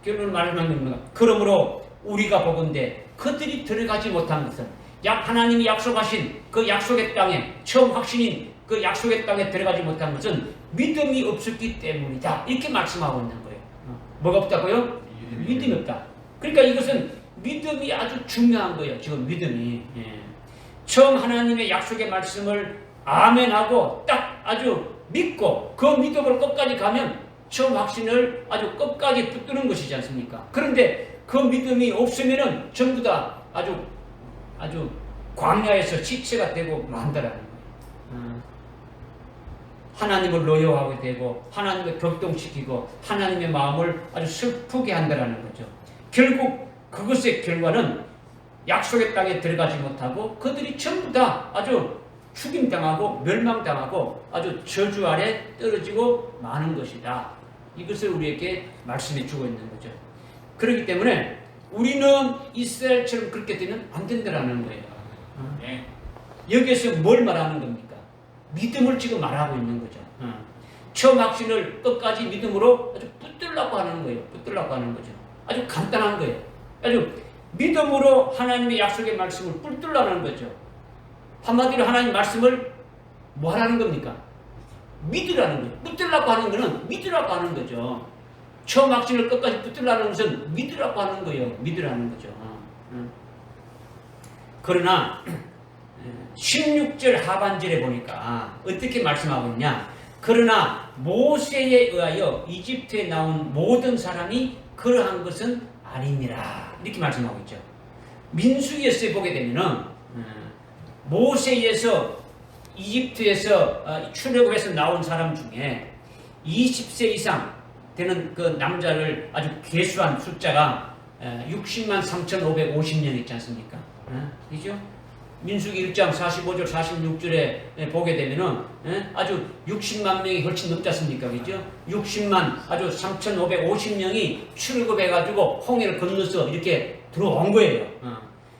결론을 말하는 겁니다. 그러므로 우리가 보건대 그들이 들어가지 못한 것은 하나님이 약속하신 그 약속의 땅에 처음 확신인 그 약속의 땅에 들어가지 못한 것은 믿음이 없었기 때문이다. 이렇게 말씀하고 있는 거예요. 뭐가 없다고요? 믿음이 없다. 그러니까 이것은 믿음이 아주 중요한 거예요. 지금 믿음이. 처음 하나님의 약속의 말씀을 아멘하고 딱 아주 믿고 그 믿음으로 끝까지 가면 처음 확신을 아주 끝까지 붙드는 것이지 않습니까? 그런데 그 믿음이 없으면은 전부 다 아주 광야에서 시체가 되고 만다라는 거예요. 하나님을 노여워하게 되고 하나님을 격동시키고 하나님의 마음을 아주 슬프게 한다라는 거죠. 결국 그것의 결과는 약속의 땅에 들어가지 못하고 그들이 전부 다 아주 죽임당하고 멸망당하고 아주 저주 아래 떨어지고 마는 것이다. 이것을 우리에게 말씀해 주고 있는 거죠. 그렇기 때문에 우리는 이스라엘처럼 그렇게 되면 안 된다라는 거예요. 여기에서 뭘 말하는 겁니까? 믿음을 지금 말하고 있는 거죠. 처음 확신을 끝까지 믿음으로 아주 붙들려고 하는 거예요. 붙들려고 하는 거죠. 아주 간단한 거예요. 아주 믿음으로 하나님의 약속의 말씀을 붙들려는 거죠. 한마디로 하나님 말씀을 뭐 하라는 겁니까? 믿으라는 거예요. 붙들려고 하는 거는 믿으라고 하는 거죠. 처음 확신을 끝까지 붙들려는 것은 믿으라고 하는 거예요. 믿으라는 거죠. 그러나 16절 하반절에 보니까 어떻게 말씀하고 있냐? 그러나 모세에 의하여 이집트에 나온 모든 사람이 그러한 것은 아니니라. 이렇게 말씀하고 있죠. 민수기에서 보게 되면은 모세에서 이집트에서 출애굽해서 나온 사람 중에 20세 이상 되는 그 남자를 아주 계수한 숫자가 60만 3,550명 있지 않습니까? 그죠? 민수기 1장 45절 46절에 보게 되면은 아주 60만 명이 훨씬 넘지 않습니까? 그죠? 60만 아주 3,550명이 출애굽해가지고 홍해를 건너서 이렇게 들어온 거예요.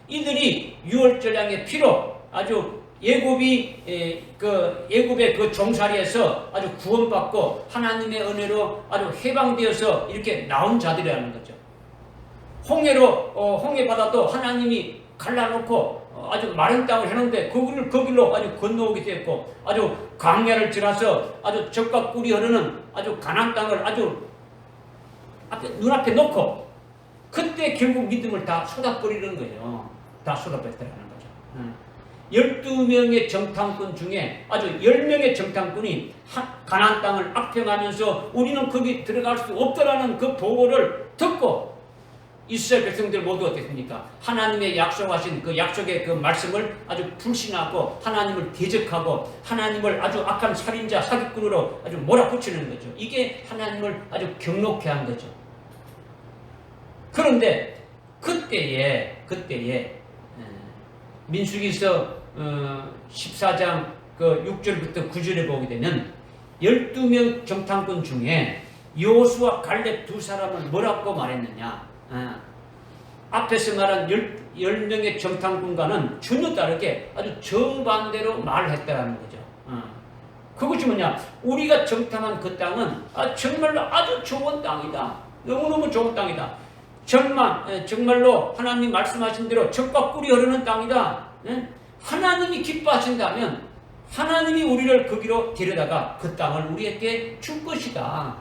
이들이 6월 전량의 피로 아주 예굽의 그 종살이에서 아주 구원받고 하나님의 은혜로 아주 해방되어서 이렇게 나온 자들이라는 거죠. 홍해 바다도 하나님이 갈라놓고 아주 마른 땅을 해놓은데 그 길로 아주 건너오게 되었고 아주 광야를 지나서 아주 젖과 꿀이 흐르는 아주 가나안 땅을 아주 눈앞에 놓고 그때 결국 믿음을 다 쏟아버리는 거예요. 다 쏟아버렸다는 거죠. 12명의 정탐꾼 중에 아주 10명의 정탐꾼이 가나안 땅을 악평하면서 우리는 거기 들어갈 수 없다라는 그 보고를 듣고 이스라엘 백성들 모두 어땠습니까? 하나님의 약속하신 그 약속의 그 말씀을 아주 불신하고 하나님을 대적하고 하나님을 아주 악한 살인자 사기꾼으로 아주 몰아붙이는 거죠. 이게 하나님을 아주 경록해 한 거죠. 그런데 그때에 민수기서 14장 그 6절부터 9절에 보게 되면 12명 정탐꾼 중에 여호수아 갈렙 두 사람을 뭐라고 말했느냐? 앞에서 말한 10명의 정탐꾼과는 전혀 다르게 아주 정반대로 말을 했다는 거죠. 그것이 뭐냐? 우리가 정탐한 그 땅은 정말로 아주 좋은 땅이다. 너무너무 좋은 땅이다. 정말로 하나님 말씀하신 대로 젖과 꿀이 흐르는 땅이다. 하나님이 기뻐하신다면 하나님이 우리를 거기로 데려다가 그 땅을 우리에게 줄 것이다.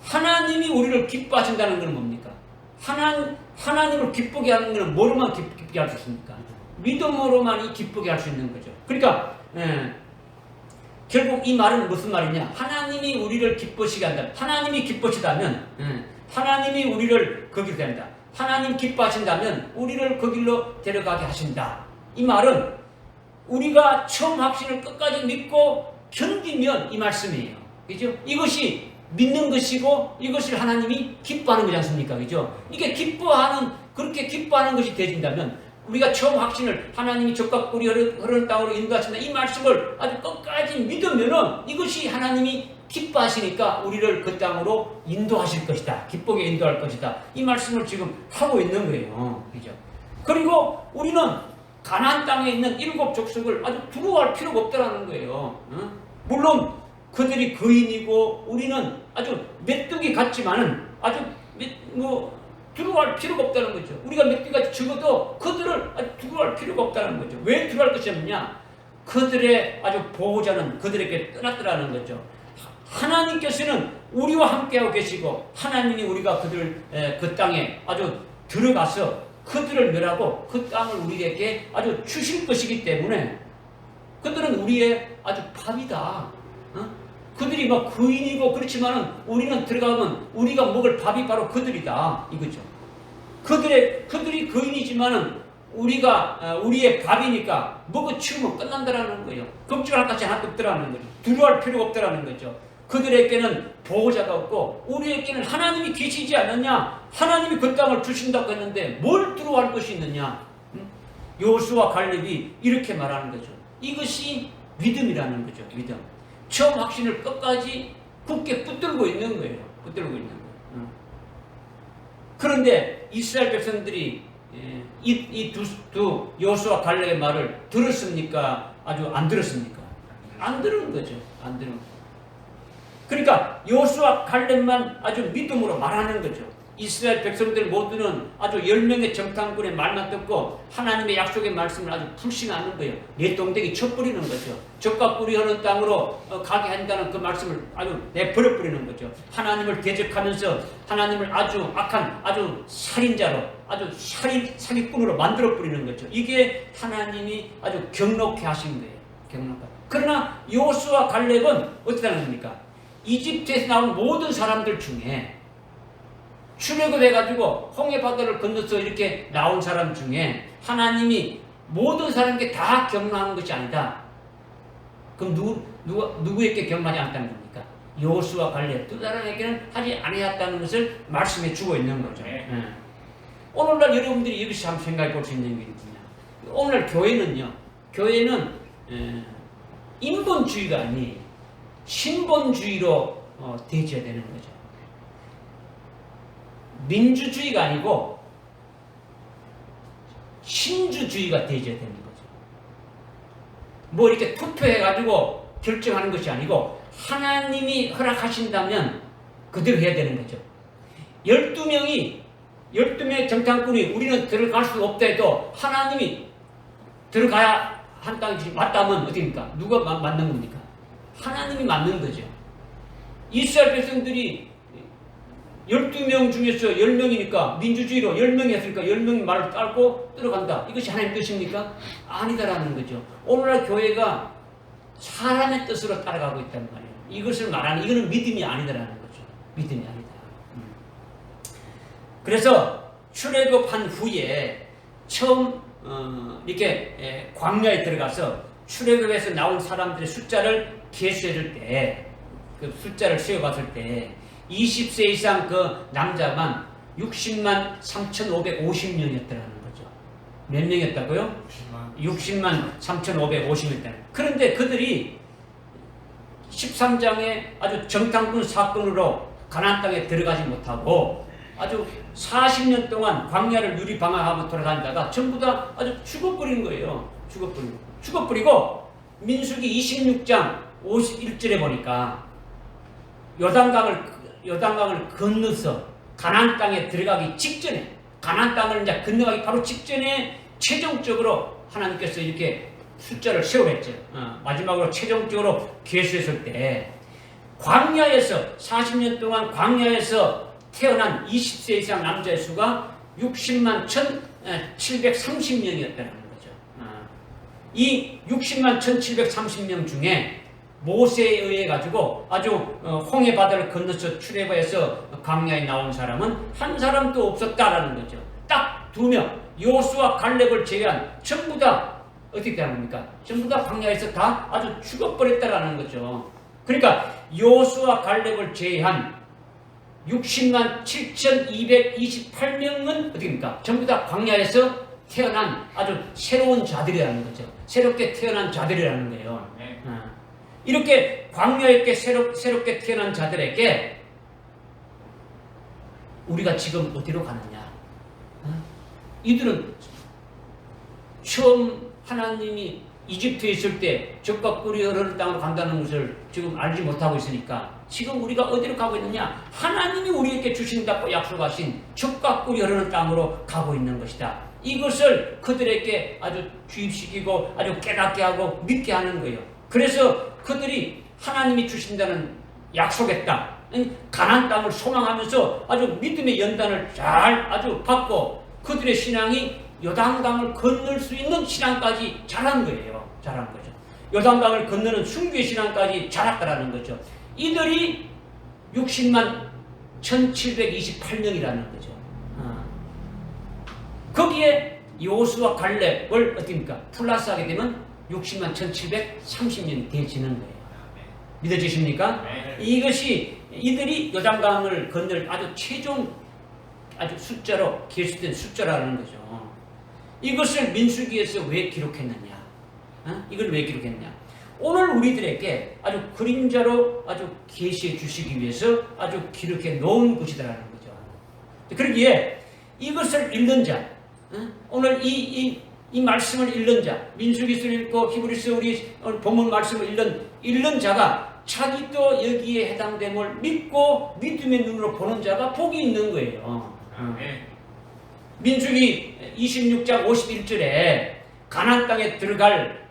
하나님이 우리를 기뻐하신다는 것은 뭡니까? 하나님을 기쁘게 하는 것은 뭐로만 기쁘게 할 수 있습니까? 믿음으로만 기쁘게 할 수 있는 거죠. 그러니까 결국 이 말은 무슨 말이냐? 하나님이 우리를 기쁘시게 한다. 하나님이 기쁘시다면 하나님이 우리를 거기로 데려다. 하나님 기뻐하신다면 우리를 그 길로 데려가게 하신다. 이 말은 우리가 처음 확신을 끝까지 믿고 견디면 이 말씀이에요. 그죠? 이것이 믿는 것이고 이것을 하나님이 기뻐하는 거지 않습니까? 그죠? 이게 그렇게 기뻐하는 것이 되진다면 우리가 처음 확신을 하나님이 젖과 꿀이 흐르는 땅으로 인도하신다. 이 말씀을 아주 끝까지 믿으면은 이것이 하나님이 기뻐하시니까 우리를 그 땅으로 인도하실 것이다. 기쁘게 인도할 것이다. 이 말씀을 지금 하고 있는 거예요. 그죠? 그리고 우리는 가나안 땅에 있는 7 족속을 아주 두려워할 필요가 없다라는 거예요. 물론 그들이 거인이고 우리는 아주 메뚜기 같지만은 아주 두려워할 필요가 없다는 거죠. 우리가 메뚜기같이 죽어도 그들을 아주 두려워할 필요가 없다는 거죠. 왜 두려워할 것이 없냐? 그들의 아주 보호자는 그들에게 떠났더라는 거죠. 하나님께서는 우리와 함께하고 계시고 하나님이 우리가 그 땅에 아주 들어가서 그들을 멸하고 그 땅을 우리에게 아주 주실 것이기 때문에 그들은 우리의 아주 밥이다. 그들이 막 거인이고 그렇지만은 우리는 들어가면 우리가 먹을 밥이 바로 그들이다. 이거죠. 그들이 거인이지만은 우리의 밥이니까 먹어 치우면 끝난다라는 거예요. 걱정할 것이 하나도 없다라는 거죠. 두려워할 필요가 없다라는 거죠. 그들에게는 보호자가 없고 우리에게는 하나님이 계시지 않느냐? 하나님이 그 땅을 주신다고 했는데 뭘 두려워할 것이 있느냐? 여호수아 갈렙이 이렇게 말하는 거죠. 이것이 믿음이라는 거죠. 믿음. 처음 확신을 끝까지 굳게 붙들고 있는 거예요. 붙들고 있는 거예요. 그런데 이스라엘 백성들이 이 두 여호수아 갈렙의 말을 들었습니까? 아주 안 들었습니까? 안 들은 거죠. 안 들은 거죠. 그러니까 여호수아 갈렙만 아주 믿음으로 말하는 거죠. 이스라엘 백성들 모두는 아주 10명의 정탐꾼의 말만 듣고 하나님의 약속의 말씀을 아주 불신하는 거예요. 내 동댕이 쳐버리는 거죠. 젖과 꿀이 흐르는 땅으로 가게 한다는 그 말씀을 아주 내버려버리는 거죠. 하나님을 대적하면서 하나님을 아주 악한 아주 살인자로 아주 사기꾼으로 만들어버리는 거죠. 이게 하나님이 아주 경록해 하신 거예요. 경록해. 그러나 여호수아 갈렙은 어떻게 하는 겁니까? 이집트에서 나온 모든 사람들 중에 출애굽해가지고 홍해 바다를 건너서 이렇게 나온 사람 중에 하나님이 모든 사람에게 다 경고하는 것이 아니다. 그럼 누구에게 경고하지 않다는 겁니까? 여호수아 갈렙 두 사람에게는 하지 아니했다는 것을 말씀해 주고 있는 거죠. 오늘날 여러분들이 이것이 한번 생각해 볼 수 있는 게 있냐? 오늘 교회는 인본주의가 아니 신본주의로 되어야 되는 거죠. 민주주의가 아니고 신주주의가 되어야 되는 거죠. 뭐 이렇게 투표해가지고 결정하는 것이 아니고 하나님이 허락하신다면 그대로 해야 되는 거죠. 12명의 정탐꾼이 우리는 들어갈 수 없다 해도 하나님이 들어가야 한 땅이 맞다면 어디입니까? 누가 맞는 겁니까? 하나님이 맞는 거죠. 이스라엘 백성들이 12명 중에서 10명이니까 민주주의로 10명이 했으니까 10명의 말을 따르고 들어간다. 이것이 하나님 뜻입니까? 아니다라는 거죠. 오늘날 교회가 사람의 뜻으로 따라가고 있단 말이에요. 이것을 말하는 이거는 믿음이 아니다라는 거죠. 믿음이 아니다. 그래서 출애굽한 후에 처음 이렇게 광야에 들어가서 출애굽에서 나온 사람들의 숫자를 계수해 줄 때, 그 숫자를 세어봤을 때 20세 이상 그 남자만 60만 3,550명이었다는 거죠. 몇 명이었다고요? 60만 3,550명이었다. 그런데 그들이 13장에 아주 정탐꾼 사건으로 가나안 땅에 들어가지 못하고 아주 40년 동안 광야를 유리방황하며 돌아다니다가 전부 다 아주 죽어버린 거예요. 죽어버리고 민수기 26장 51절에 보니까 요단강을 건너서 가나안 땅에 들어가기 직전에, 가나안 땅을 이제 건너가기 바로 직전에 최종적으로 하나님께서 이렇게 숫자를 세우랬죠. 마지막으로 최종적으로 계수했을 때 광야에서 40년 동안 광야에서 태어난 20세 이상 남자의 수가 60만 1,730명이었다는 거죠. 이 60만 1,730명 중에 모세에 의해 가지고 아주 홍해 바다를 건너서 출애굽해서 광야에 나온 사람은 한 사람도 없었다라는 거죠. 딱 2명, 요수와 갈렙을 제외한 전부 다 어떻게 됩니까? 전부 다 광야에서 다 아주 죽어버렸다라는 거죠. 그러니까 요수와 갈렙을 제외한 60만 7,228명은 어떻게 됩니까? 전부 다 광야에서 태어난 아주 새로운 자들이라는 거죠. 새롭게 태어난 자들이라는 거예요. 이렇게 광야에 새롭게 태어난 자들에게 우리가 지금 어디로 가느냐? 이들은 처음 하나님이 이집트에 있을 때 적과 꿀이 흐르는 땅으로 간다는 것을 지금 알지 못하고 있으니까 지금 우리가 어디로 가고 있느냐? 하나님이 우리에게 주신다고 약속하신 적과 꿀이 흐르는 땅으로 가고 있는 것이다. 이것을 그들에게 아주 주입시키고 아주 깨닫게 하고 믿게 하는 거예요. 그래서 그들이 하나님이 주신다는 약속의 땅, 가나안 땅을 소망하면서 아주 믿음의 연단을 잘 아주 받고 그들의 신앙이 요단강을 건널 수 있는 신앙까지 자란 거예요. 자란 거죠. 요단강을 건너는 순교의 신앙까지 자랐다라는 거죠. 이들이 60만 1,728명이라는 거죠. 거기에 요수와 갈렙을 어떻습니까? 플러스하게 되면 60만 1,730명이 되어지는 거예요. 믿어지십니까? 네. 이것이 이들이 요단강을 건널 아주 최종 아주 숫자로 계수된 숫자라는 거죠. 이것을 민수기에서 왜 기록했느냐? 이걸 왜 기록했냐? 오늘 우리들에게 아주 그림자로 아주 계시해 주시기 위해서 아주 기록해 놓은 것이다라는 거죠. 그러기에 이것을 읽는 자, 오늘 이 말씀을 읽는 자, 민수기서를 읽고 히브리서 우리 본문 말씀을 읽는 자가 자기도 여기에 해당됨을 믿고 믿음의 눈으로 보는 자가 복이 있는 거예요. 민수기 26장 51절에 가나안 땅에 들어갈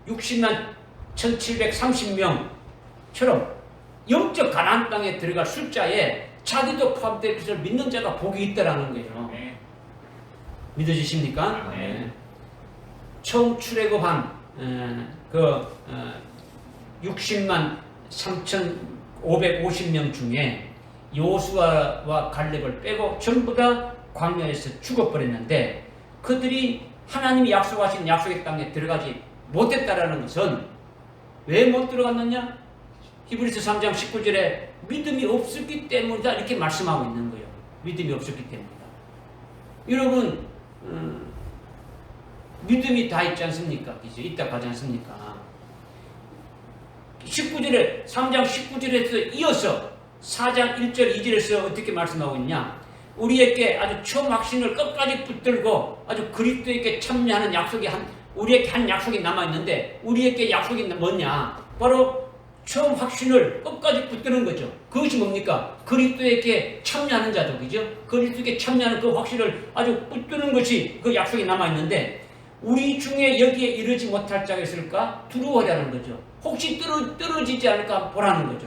60만 1,730명처럼 영적 가나안 땅에 들어갈 숫자에 자기도 포함된 것을 믿는 자가 복이 있다라는 거예요. 믿어지십니까? 처음 출애굽한 60만 3,550명 중에 요수아와 갈렙을 빼고 전부 다 광야에서 죽어버렸는데 그들이 하나님이 약속하신 약속의 땅에 들어가지 못했다라는 것은 왜 못 들어갔느냐? 히브리서 3장 19절에 믿음이 없었기 때문이다 이렇게 말씀하고 있는 거예요. 믿음이 없었기 때문이다. 여러분 믿음이 다 있지 않습니까? 이제 있다고 하지 않습니까? 19절에 3장 19절에서 이어서 4장 1절 2절에서 어떻게 말씀하고 있냐? 우리에게 아주 처음 확신을 끝까지 붙들고 아주 그리스도에게 참여하는 약속이 우리에게 한 약속이 남아있는데 우리에게 약속이 뭐냐? 바로 처음 확신을 끝까지 붙드는 거죠. 그것이 뭡니까? 그리스도에게 참여하는 자죠. 그죠? 그리스도에게 참여하는 그 확신을 아주 붙드는 것이 그 약속이 남아있는데 우리 중에 여기에 이르지 못할 자가 있을까? 두려워하라는 거죠. 혹시 떨어지지 않을까 보라는 거죠.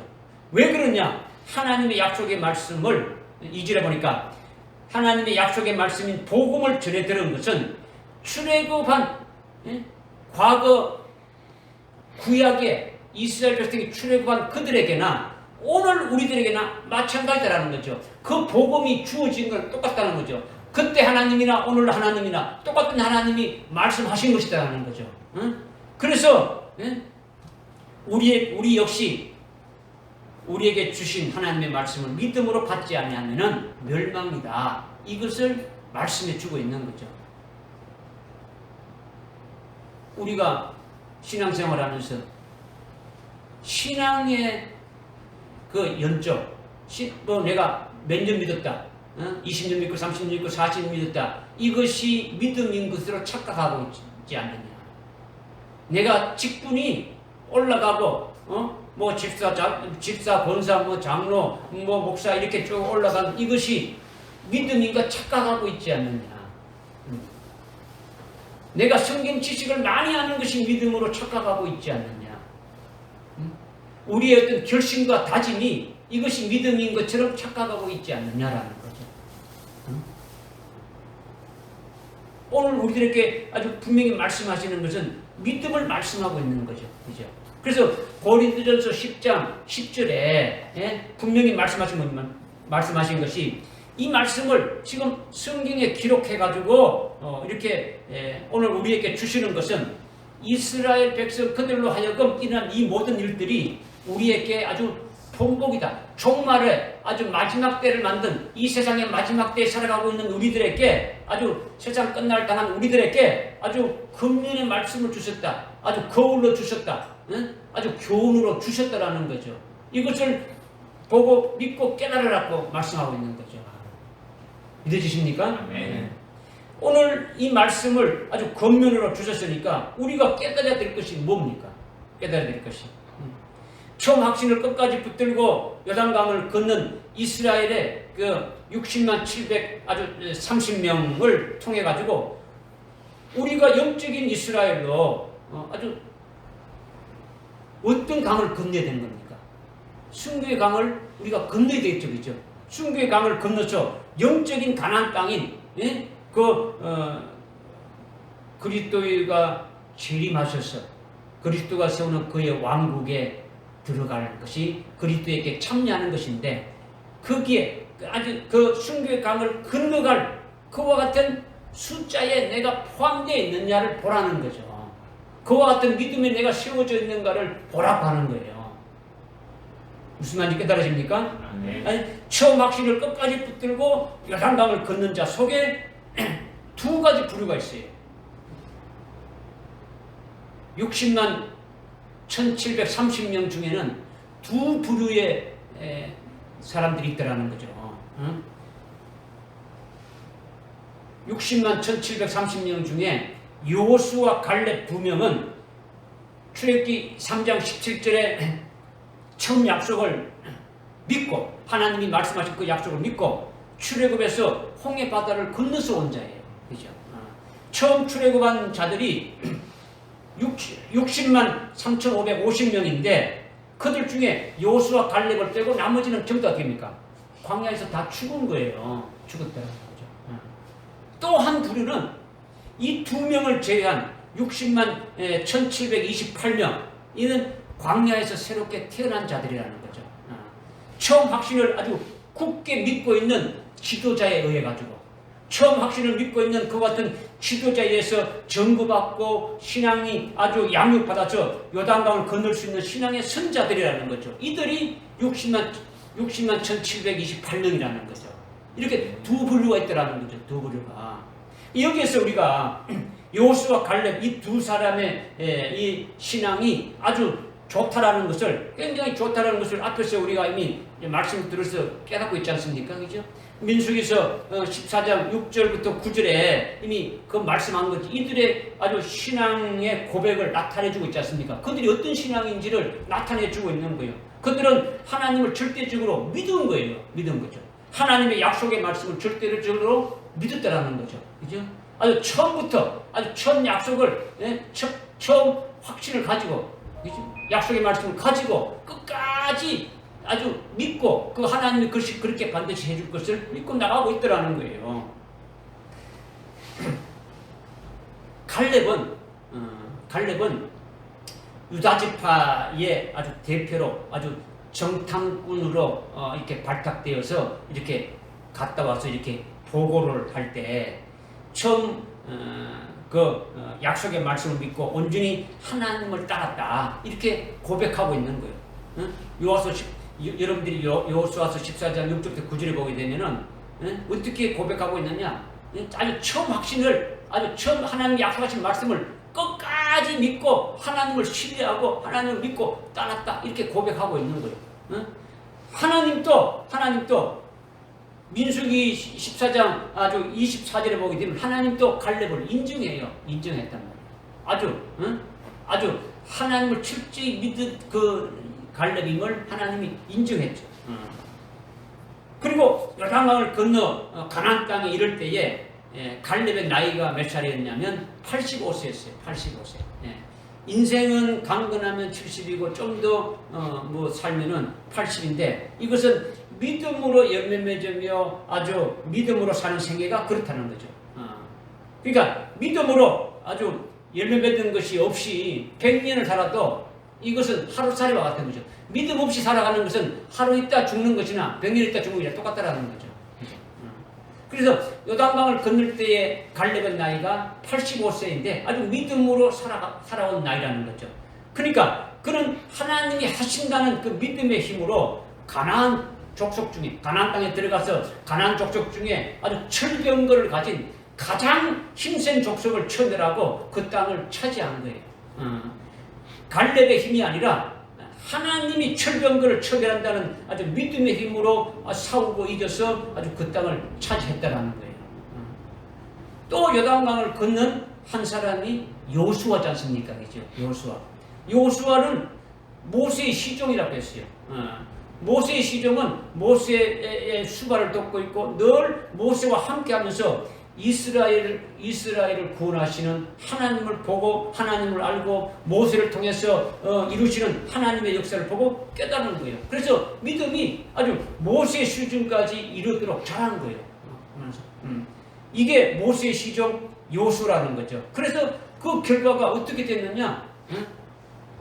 왜 그러냐? 하나님의 약속의 말씀을 2절에 보니까 하나님의 약속의 말씀인 복음을 전해 들은 것은 출애굽한 과거 구약의 이스라엘 백성이 출애굽한 그들에게나 오늘 우리들에게나 마찬가지다라는 거죠. 그 복음이 주어진 건 똑같다는 거죠. 그때 하나님이나 오늘 하나님이나 똑같은 하나님이 말씀하신 것이다라는 거죠. 응? 그래서 우리 역시 우리에게 주신 하나님의 말씀을 믿음으로 받지 아니하면은 멸망이다. 이것을 말씀해 주고 있는 거죠. 우리가 신앙생활 하면서 신앙의 그 연적, 내가 몇 년 믿었다, 20년 믿고 30년 믿고 40년 믿었다, 이것이 믿음인 것으로 착각하고 있지 않느냐. 내가 직분이 올라가고 뭐 집사, 권사, 뭐 장로, 뭐 목사 이렇게 쭉 올라간 이것이 믿음인가 착각하고 있지 않느냐. 내가 성경 지식을 많이 하는 것이 믿음으로 착각하고 있지 않느냐. 우리의 어떤 결심과 다짐이 이것이 믿음인 것처럼 착각하고 있지 않느냐라는 거죠. 오늘 우리들에게 아주 분명히 말씀하시는 것은 믿음을 말씀하고 있는 거죠. 그죠? 그래서 고린도전서 10장 10절에 분명히 말씀하신 것이 이 말씀을 지금 성경에 기록해가지고 이렇게 오늘 우리에게 주시는 것은 이스라엘 백성 그들로 하여금 일어난 이 모든 일들이 우리에게 아주 본복이다. 종말의 아주 마지막 때를 만든 이 세상의 마지막 때에 살아가고 있는 우리들에게 아주 세상 끝날 당한 우리들에게 아주 금년의 말씀을 주셨다. 아주 거울로 주셨다. 아주 교훈으로 주셨다라는 거죠. 이것을 보고 믿고 깨달으라고 말씀하고 있는 거죠. 믿어지십니까? 네. 오늘 이 말씀을 아주 겉면으로 주셨으니까 우리가 깨달아야 될 것이 뭡니까? 깨달아야 될 것이 처음 확신을 끝까지 붙들고 요단강을 건넌 이스라엘의 그 60만 730명을 통해 가지고 우리가 영적인 이스라엘로 아주 어떤 강을 건너야 되는 겁니까? 순교의 강을 우리가 건너야 되겠죠, 그죠? 순교의 강을 건너서 영적인 가나안 땅인 그리스도가 재림하셔서 그리스도가 세우는 그의 왕국에 들어가는 것이 그리스도에게 참여하는 것인데 거기에 아주 그 순교의 강을 건너갈 그와 같은 숫자에 내가 포함되어 있느냐를 보라는 거죠. 그와 같은 믿음에 내가 세워져 있는가를 보라고 하는 거예요. 무슨 말인지 깨달으십니까? 아니, 처음 확신을 끝까지 붙들고 요단강을 걷는 자 속에 두 가지 부류가 있어요. 60만 1730명 중에는 두 부류의 사람들이 있더라는 거죠. 60만 1730명 중에 요수와 갈렙 두 명은 출애굽기 3장 17절에 처음 약속을 믿고 하나님이 말씀하신 그 약속을 믿고 출애굽에서 홍해 바다를 건너서 온 자예요. 그죠? 처음 출애굽한 자들이 60만 3,550명인데 그들 중에 요수와 갈렙을 빼고 나머지는 전부 다 됩니까? 광야에서 다 죽은 거예요. 죽었다는 거죠. 또 한 부류는 이 두 명을 제외한 60만 1728명 이는 광야에서 새롭게 태어난 자들이라는 거죠. 처음 확신을 아주 굳게 믿고 있는 지도자에 의해 가지고 처음 확신을 믿고 있는 그 같은 지도자에 의해서 전구받고 신앙이 아주 양육받아서 요단강을 건널 수 있는 신앙의 선자들이라는 거죠. 이들이 60만 1728명이라는 거죠. 이렇게 두 부류가 있더라는 거죠. 두 부류가. 여기에서 우리가 요수와 갈렙 이 두 사람의 이 신앙이 아주 좋다라는 것을 굉장히 좋다라는 것을 앞에서 우리가 이미 말씀을 들어서 깨닫고 있지 않습니까? 그죠? 민수기서 14장 6절부터 9절에 이미 그 말씀한 거지. 이들의 아주 신앙의 고백을 나타내주고 있지 않습니까? 그들이 어떤 신앙인지를 나타내주고 있는 거예요. 그들은 하나님을 절대적으로 믿은 거예요. 믿은 거죠. 하나님의 약속의 말씀을 절대적으로 믿었다라는 거죠. 그죠? 아주 처음부터 아주 첫 약속을 처음 확신을 가지고 그죠? 약속의 말씀을 가지고 끝까지 아주 믿고 그 하나님이 그것이 그렇게 반드시 해줄 것을 믿고 나가고 있더라는 거예요. 갈렙은 유다지파의 아주 대표로 아주 정탐꾼으로 이렇게 발탁되어서 이렇게 갔다 와서 이렇게 보고를 할 때 처음 약속의 말씀을 믿고 온전히 하나님을 따랐다 이렇게 고백하고 있는 거예요. 여러분들이 여호수아서 14장 6절부터 9절에 보게 되면은 어떻게 고백하고 있느냐? 아주 처음 확신을 처음 하나님이 약속하신 말씀을 끝까지 믿고 하나님을 신뢰하고 하나님을 믿고 따랐다 이렇게 고백하고 있는 거예요. 하나님도 민수기 14장 아주 24절에 보게 되면 하나님도 갈렙을 인정했단 말이에요. 아주 하나님을 철저히 믿은 그 갈렙임을 하나님이 인정했죠. 그리고 요단강을 건너 가나안 땅에 이를 때에 갈렙의 나이가 몇 살이었냐면 85세였어요. 85세. 인생은 강건하면 70이고 좀 더 살면은 80인데 이것은 믿음으로 열매 맺으며 아주 믿음으로 사는 생애가 그렇다는 거죠. 그러니까 믿음으로 아주 열매 맺는 것이 없이 100년을 살아도 이것은 하루살이와 같은 거죠. 믿음 없이 살아가는 것은 하루 있다 죽는 것이나 100년 있다 죽는 것이나 똑같다라는 거죠. 그래서 요단강을 건널 때의 갈렙의 나이가 85세인데 아주 믿음으로 살아온 나이라는 거죠. 그러니까 그는 하나님이 하신다는 그 믿음의 힘으로 가나안 족속 중에 가나안 땅에 들어가서 가나안 족속 중에 아주 철병거를 가진 가장 힘센 족속을 쳐내라고 그 땅을 차지한 거예요. 갈렙의 힘이 아니라 하나님이 철병거를 처결한다는 아주 믿음의 힘으로 싸우고 이겨서 아주 그 땅을 차지했다라는 거예요. 또 요단강을 건넌 한 사람이 여호수아지 않습니까? 그죠? 여호수아는 모세의 시종이라고 했어요. 모세의 시종은 모세의 수발을 돕고 있고 늘 모세와 함께하면서 이스라엘을 구원하시는 하나님을 보고 하나님을 알고 모세를 통해서 이루시는 하나님의 역사를 보고 깨달은 거예요. 그래서 믿음이 아주 모세의 수준까지 이르도록 자란 거예요. 이게 모세의 시종 여호수아라는 거죠. 그래서 그 결과가 어떻게 됐느냐?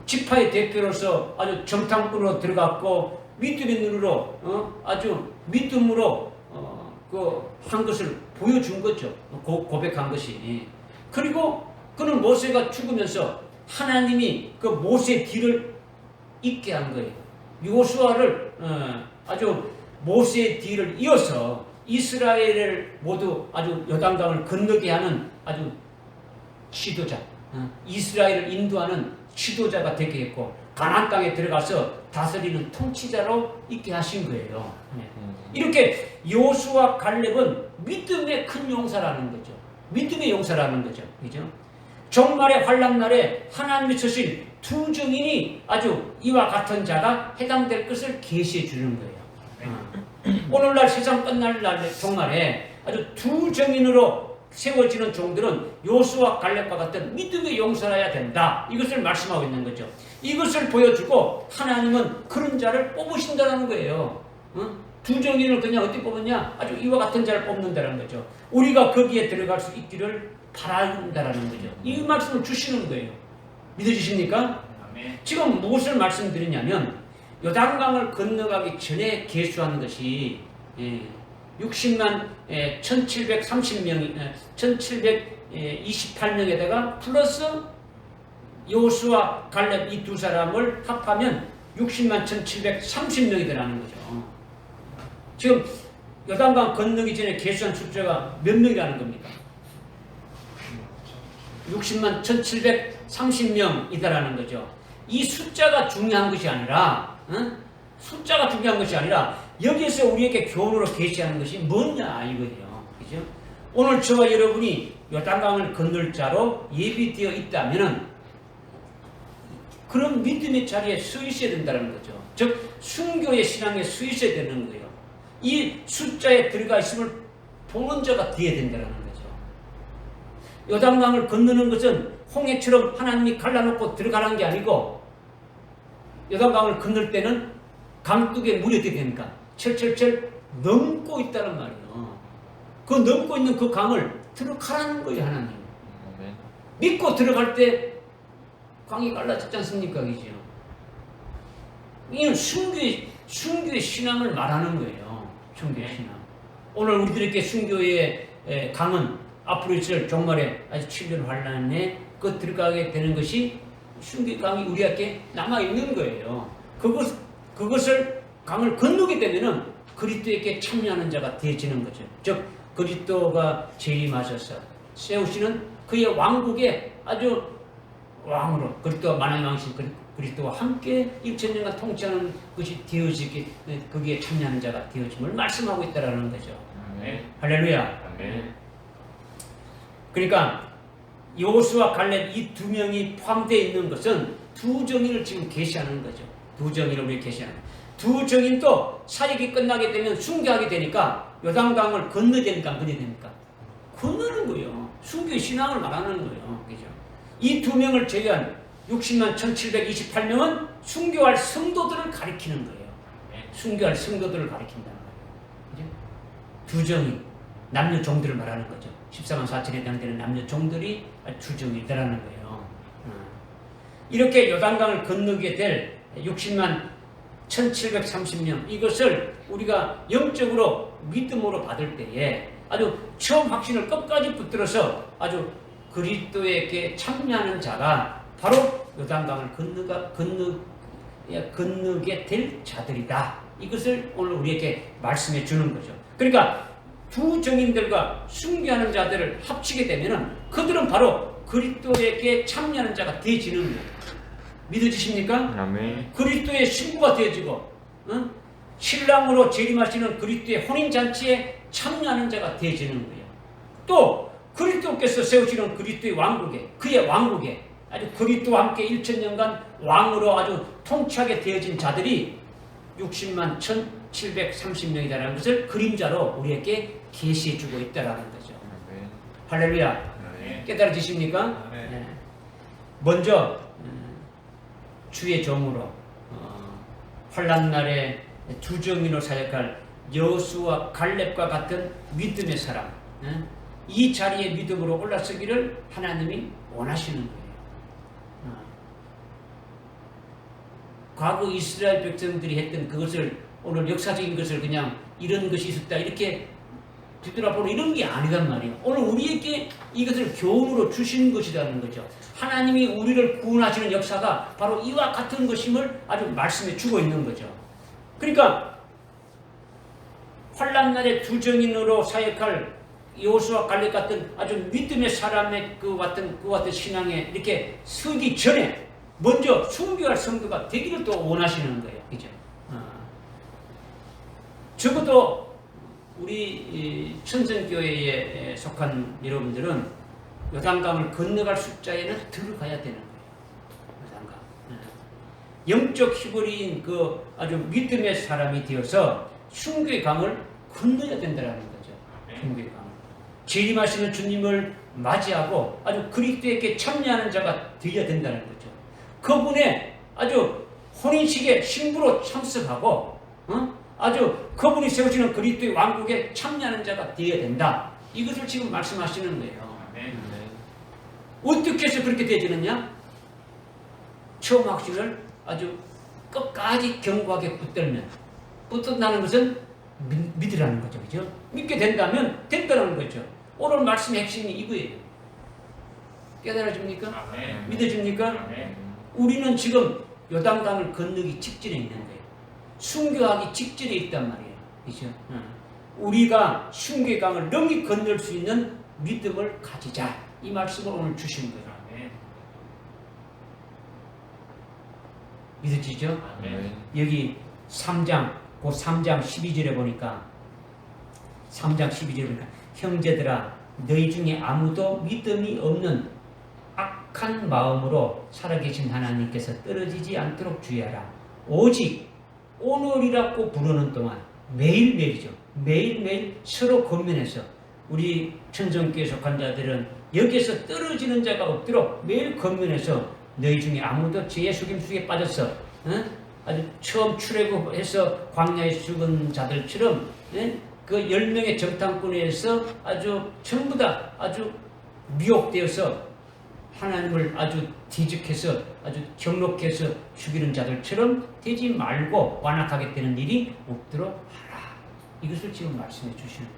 지파의 대표로서 아주 정탐꾼으로 들어갔고 믿음의 눈으로 아주 믿음으로 한 것을 보여준 거죠. 고백한 것이. 그리고 그는 모세가 죽으면서 하나님이 그 모세의 뒤를 잇게 한 거예요. 여호수아를 아주 모세의 뒤를 이어서 이스라엘을 모두 아주 요단강을 건너게 하는 아주 지도자, 이스라엘을 인도하는 지도자가 되게 했고 가나안 땅에 들어가서 다스리는 통치자로 있게 하신 거예요. 이렇게 여호수아 갈렙은 믿음의 큰 용사라는 거죠. 믿음의 용사라는 거죠. 그죠? 종말의 환난날에 하나님이 쓰신 두 증인이 아주 이와 같은 자가 해당될 것을 계시해 주는 거예요. 오늘날 세상 끝날 날 종말에 아주 두 증인으로 세워지는 종들은 여호수아 갈렙과 같은 믿음의 용사라야 된다. 이것을 말씀하고 있는 거죠. 이것을 보여주고 하나님은 그런 자를 뽑으신다는 거예요. 두 정인을 그냥 어떻게 뽑느냐? 아주 이와 같은 자를 뽑는다는 거죠. 우리가 거기에 들어갈 수 있기를 바란다라는 거죠. 이 말씀을 주시는 거예요. 믿어지십니까? 지금 무엇을 말씀드리냐면 요단강을 건너가기 전에 계수한 것이 60만 1728명에다가 플러스 여호수아 갈렙 이 두 사람을 합하면 60만 1730명이 되라는 거죠. 지금 요단강 건너기 전에 계수한 숫자가 몇 명이라는 겁니까? 60만 1730명이다라는 거죠. 이 숫자가 중요한 것이 아니라 숫자가 중요한 것이 아니라 여기에서 우리에게 교훈으로 계시하는 것이 뭐냐 이거예요. 그죠? 오늘 저와 여러분이 요단강을 건널 자로 예비되어 있다면은 그런 믿음의 자리에 서 있어야 된다는 거죠. 즉 순교의 신앙에 서 있어야 되는 거예요. 이 숫자에 들어가 있음을 보는 자가 되어야 된다는 거죠. 요단강을 건너는 것은 홍해처럼 하나님이 갈라놓고 들어가는 게 아니고 요단강을 건널 때는 강둑에 물이 어떻게 됩니까? 철철철 넘고 있다는 말이에요. 그 넘고 있는 그 강을 들어가라는 거예요, 하나님. 믿고 들어갈 때 강이 갈라졌지 않습니까? 그죠? 이는 순교의 신앙을 말하는 거예요. 순교의 신앙. 오늘 우리들에게 순교의 강은 앞으로 있을 종말에 아주 7년 환란에 그 들어가게 되는 것이 순교의 강이 우리에게 남아있는 거예요. 그것을 강을 건너게 되면은 그리스도에게 참여하는 자가 되어지는 거죠. 즉 그리스도가 재림하셔서 세우시는 그의 왕국에 아주 왕으로 그리스도와 만왕의 왕이신 그리스도와 함께 1000년간 통치하는 것이 되어지게 거기에 참여하는 자가 되어짐을 말씀하고 있다라는 거죠. 할렐루야. 그러니까 여호수아 갈렙 이 두 명이 포함되어 있는 것은 두 정인을 지금 계시하는 거죠. 두 정인을 우리 계시하는 거죠. 두 정인도 사역이 끝나게 되면 순교하게 되니까 요단강을 건너야 되니까 건너는 거예요. 순교의 신앙을 말하는 거예요. 그죠? 이 두 명을 제외한 60만 1728명은 순교할 성도들을 가리키는 거예요. 순교할 성도들을 가리킨다는 거예요. 그죠? 두 정인, 남녀 종들을 말하는 거죠. 14만 4천에 해당되는 남녀 종들이 두 정이라는 거예요. 이렇게 요단강을 건너게 될 60만 1730명 이것을 우리가 영적으로 믿음으로 받을 때에 아주 처음 확신을 끝까지 붙들어서 아주 그리스도에게 참여하는 자가 바로 요단강을 건너게 될 자들이다. 이것을 오늘 우리에게 말씀해 주는 거죠. 그러니까 두 정인들과 순교하는 자들을 합치게 되면은 그들은 바로 그리스도에게 참여하는 자가 되어지는 거예요. 믿어지십니까? 아멘. 그리스도의 신부가 되어지고 신랑으로 재림하시는 그리스도의 혼인잔치에 참여하는 자가 되어지는 거예요. 또 그리스도께서 세우시는 그리스도의 왕국에 그의 왕국에 아주 그리스도와 함께 1000년간 왕으로 아주 통치하게 되어진 자들이 60만 1730명이라는 것을 그림자로 우리에게 계시해주고 있다는 거죠. 아멘. 할렐루야. 아멘. 깨달아지십니까? 아멘. 네. 먼저 주의 종으로 환난날에 두 정인으로 사역할 여호수아 갈렙과 같은 믿음의 사람 이 자리에 믿음으로 올라서기를 하나님이 원하시는 거예요. 과거 이스라엘 백성들이 했던 그것을 오늘 역사적인 것을 그냥 이런 것이 있었다 이렇게 뒤돌아보는 이런 게 아니란 말이에요. 오늘 우리에게 이것을 교훈으로 주시는 것이라는 거죠. 하나님이 우리를 구원하시는 역사가 바로 이와 같은 것임을 아주 말씀해 주고 있는 거죠. 그러니까 환난날에 두 정인으로 사역할 여호수아 갈렙 같은 아주 믿음의 사람의 그 같은 신앙에 이렇게 서기 전에 먼저 순교할 성도가 되기를 또 원하시는 거예요. 그죠? 적어도 우리 천성교회에 속한 여러분들은 요단강을 건너갈 숫자에는 들어가야 되는 거예요. 요단강. 영적 히브리인 그 아주 믿음의 사람이 되어서 순교의 강을 건너야 된다는 거죠. 순교의 강을. 재림하시는 주님을 맞이하고 아주 그리스도에게 참여하는 자가 되어야 된다는 거죠. 그분의 아주 혼인식에 신부로 참석하고 아주 그분이 세우시는 그리스도의 왕국에 참여하는 자가 되어야 된다. 이것을 지금 말씀하시는 거예요. 어떻게 해서 그렇게 되어지느냐? 처음 확신을 아주 끝까지 견고하게 붙든다는 것은 믿으라는 거죠. 그죠? 믿게 된다면 된다는 거죠. 오늘 말씀의 핵심이 이거예요. 깨달아집니까? 믿어집니까? 우리는 지금 요단강을 건너기 직전에 있는 거예요. 순교하기 직전에 있단 말이에요. 그죠? 우리가 순교의 강을 능히 건널 수 있는 믿음을 가지자. 이 말씀을 오늘 주신 거예요. 믿어지죠? 여기 3장 12절에 보니까 형제들아 너희 중에 아무도 믿음이 없는 악한 마음으로 살아계신 하나님께서 떨어지지 않도록 주의하라. 오직 오늘이라고 부르는 동안 매일매일이죠. 매일매일 서로 권면해서 우리 천정교회 속한 자들은 여기에서 떨어지는 자가 없도록 매일 권면해서 너희 중에 아무도 죄의 속임수에 빠져서 아주 처음 출애굽해서 광야에 죽은 자들처럼 그 10명의 정탐꾼에서 아주 전부 다 아주 미혹되어서 하나님을 아주 뒤적해서 아주 경록해서 죽이는 자들처럼 되지 말고 완악하게 되는 일이 없도록 하라. 이것을 지금 말씀해 주시는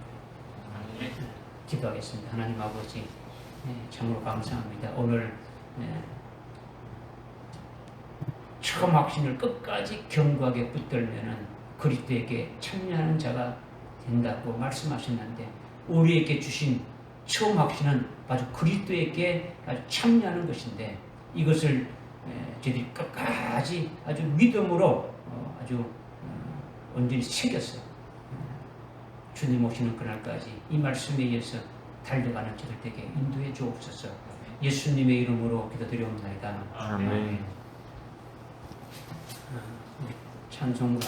거예요. 기도하겠습니다. 하나님 아버지, 참으로 감사합니다. 오늘 처음 확신을 끝까지 견고하게 붙들면은 그리스도에게 참여하는 자가 된다고 말씀하셨는데, 우리에게 주신 처음 확신은 아주 그리스도에게 아주 참여하는 것인데, 이것을 저희들이 끝까지 아주 믿음으로 아주 온전히 새겼어요. 주님 오시는 그날까지 이 말씀에 의해서 달려가는 저들 되게 인도해 주옵소서. 예수님의 이름으로 기도드리옵나이다. 아멘. 찬송가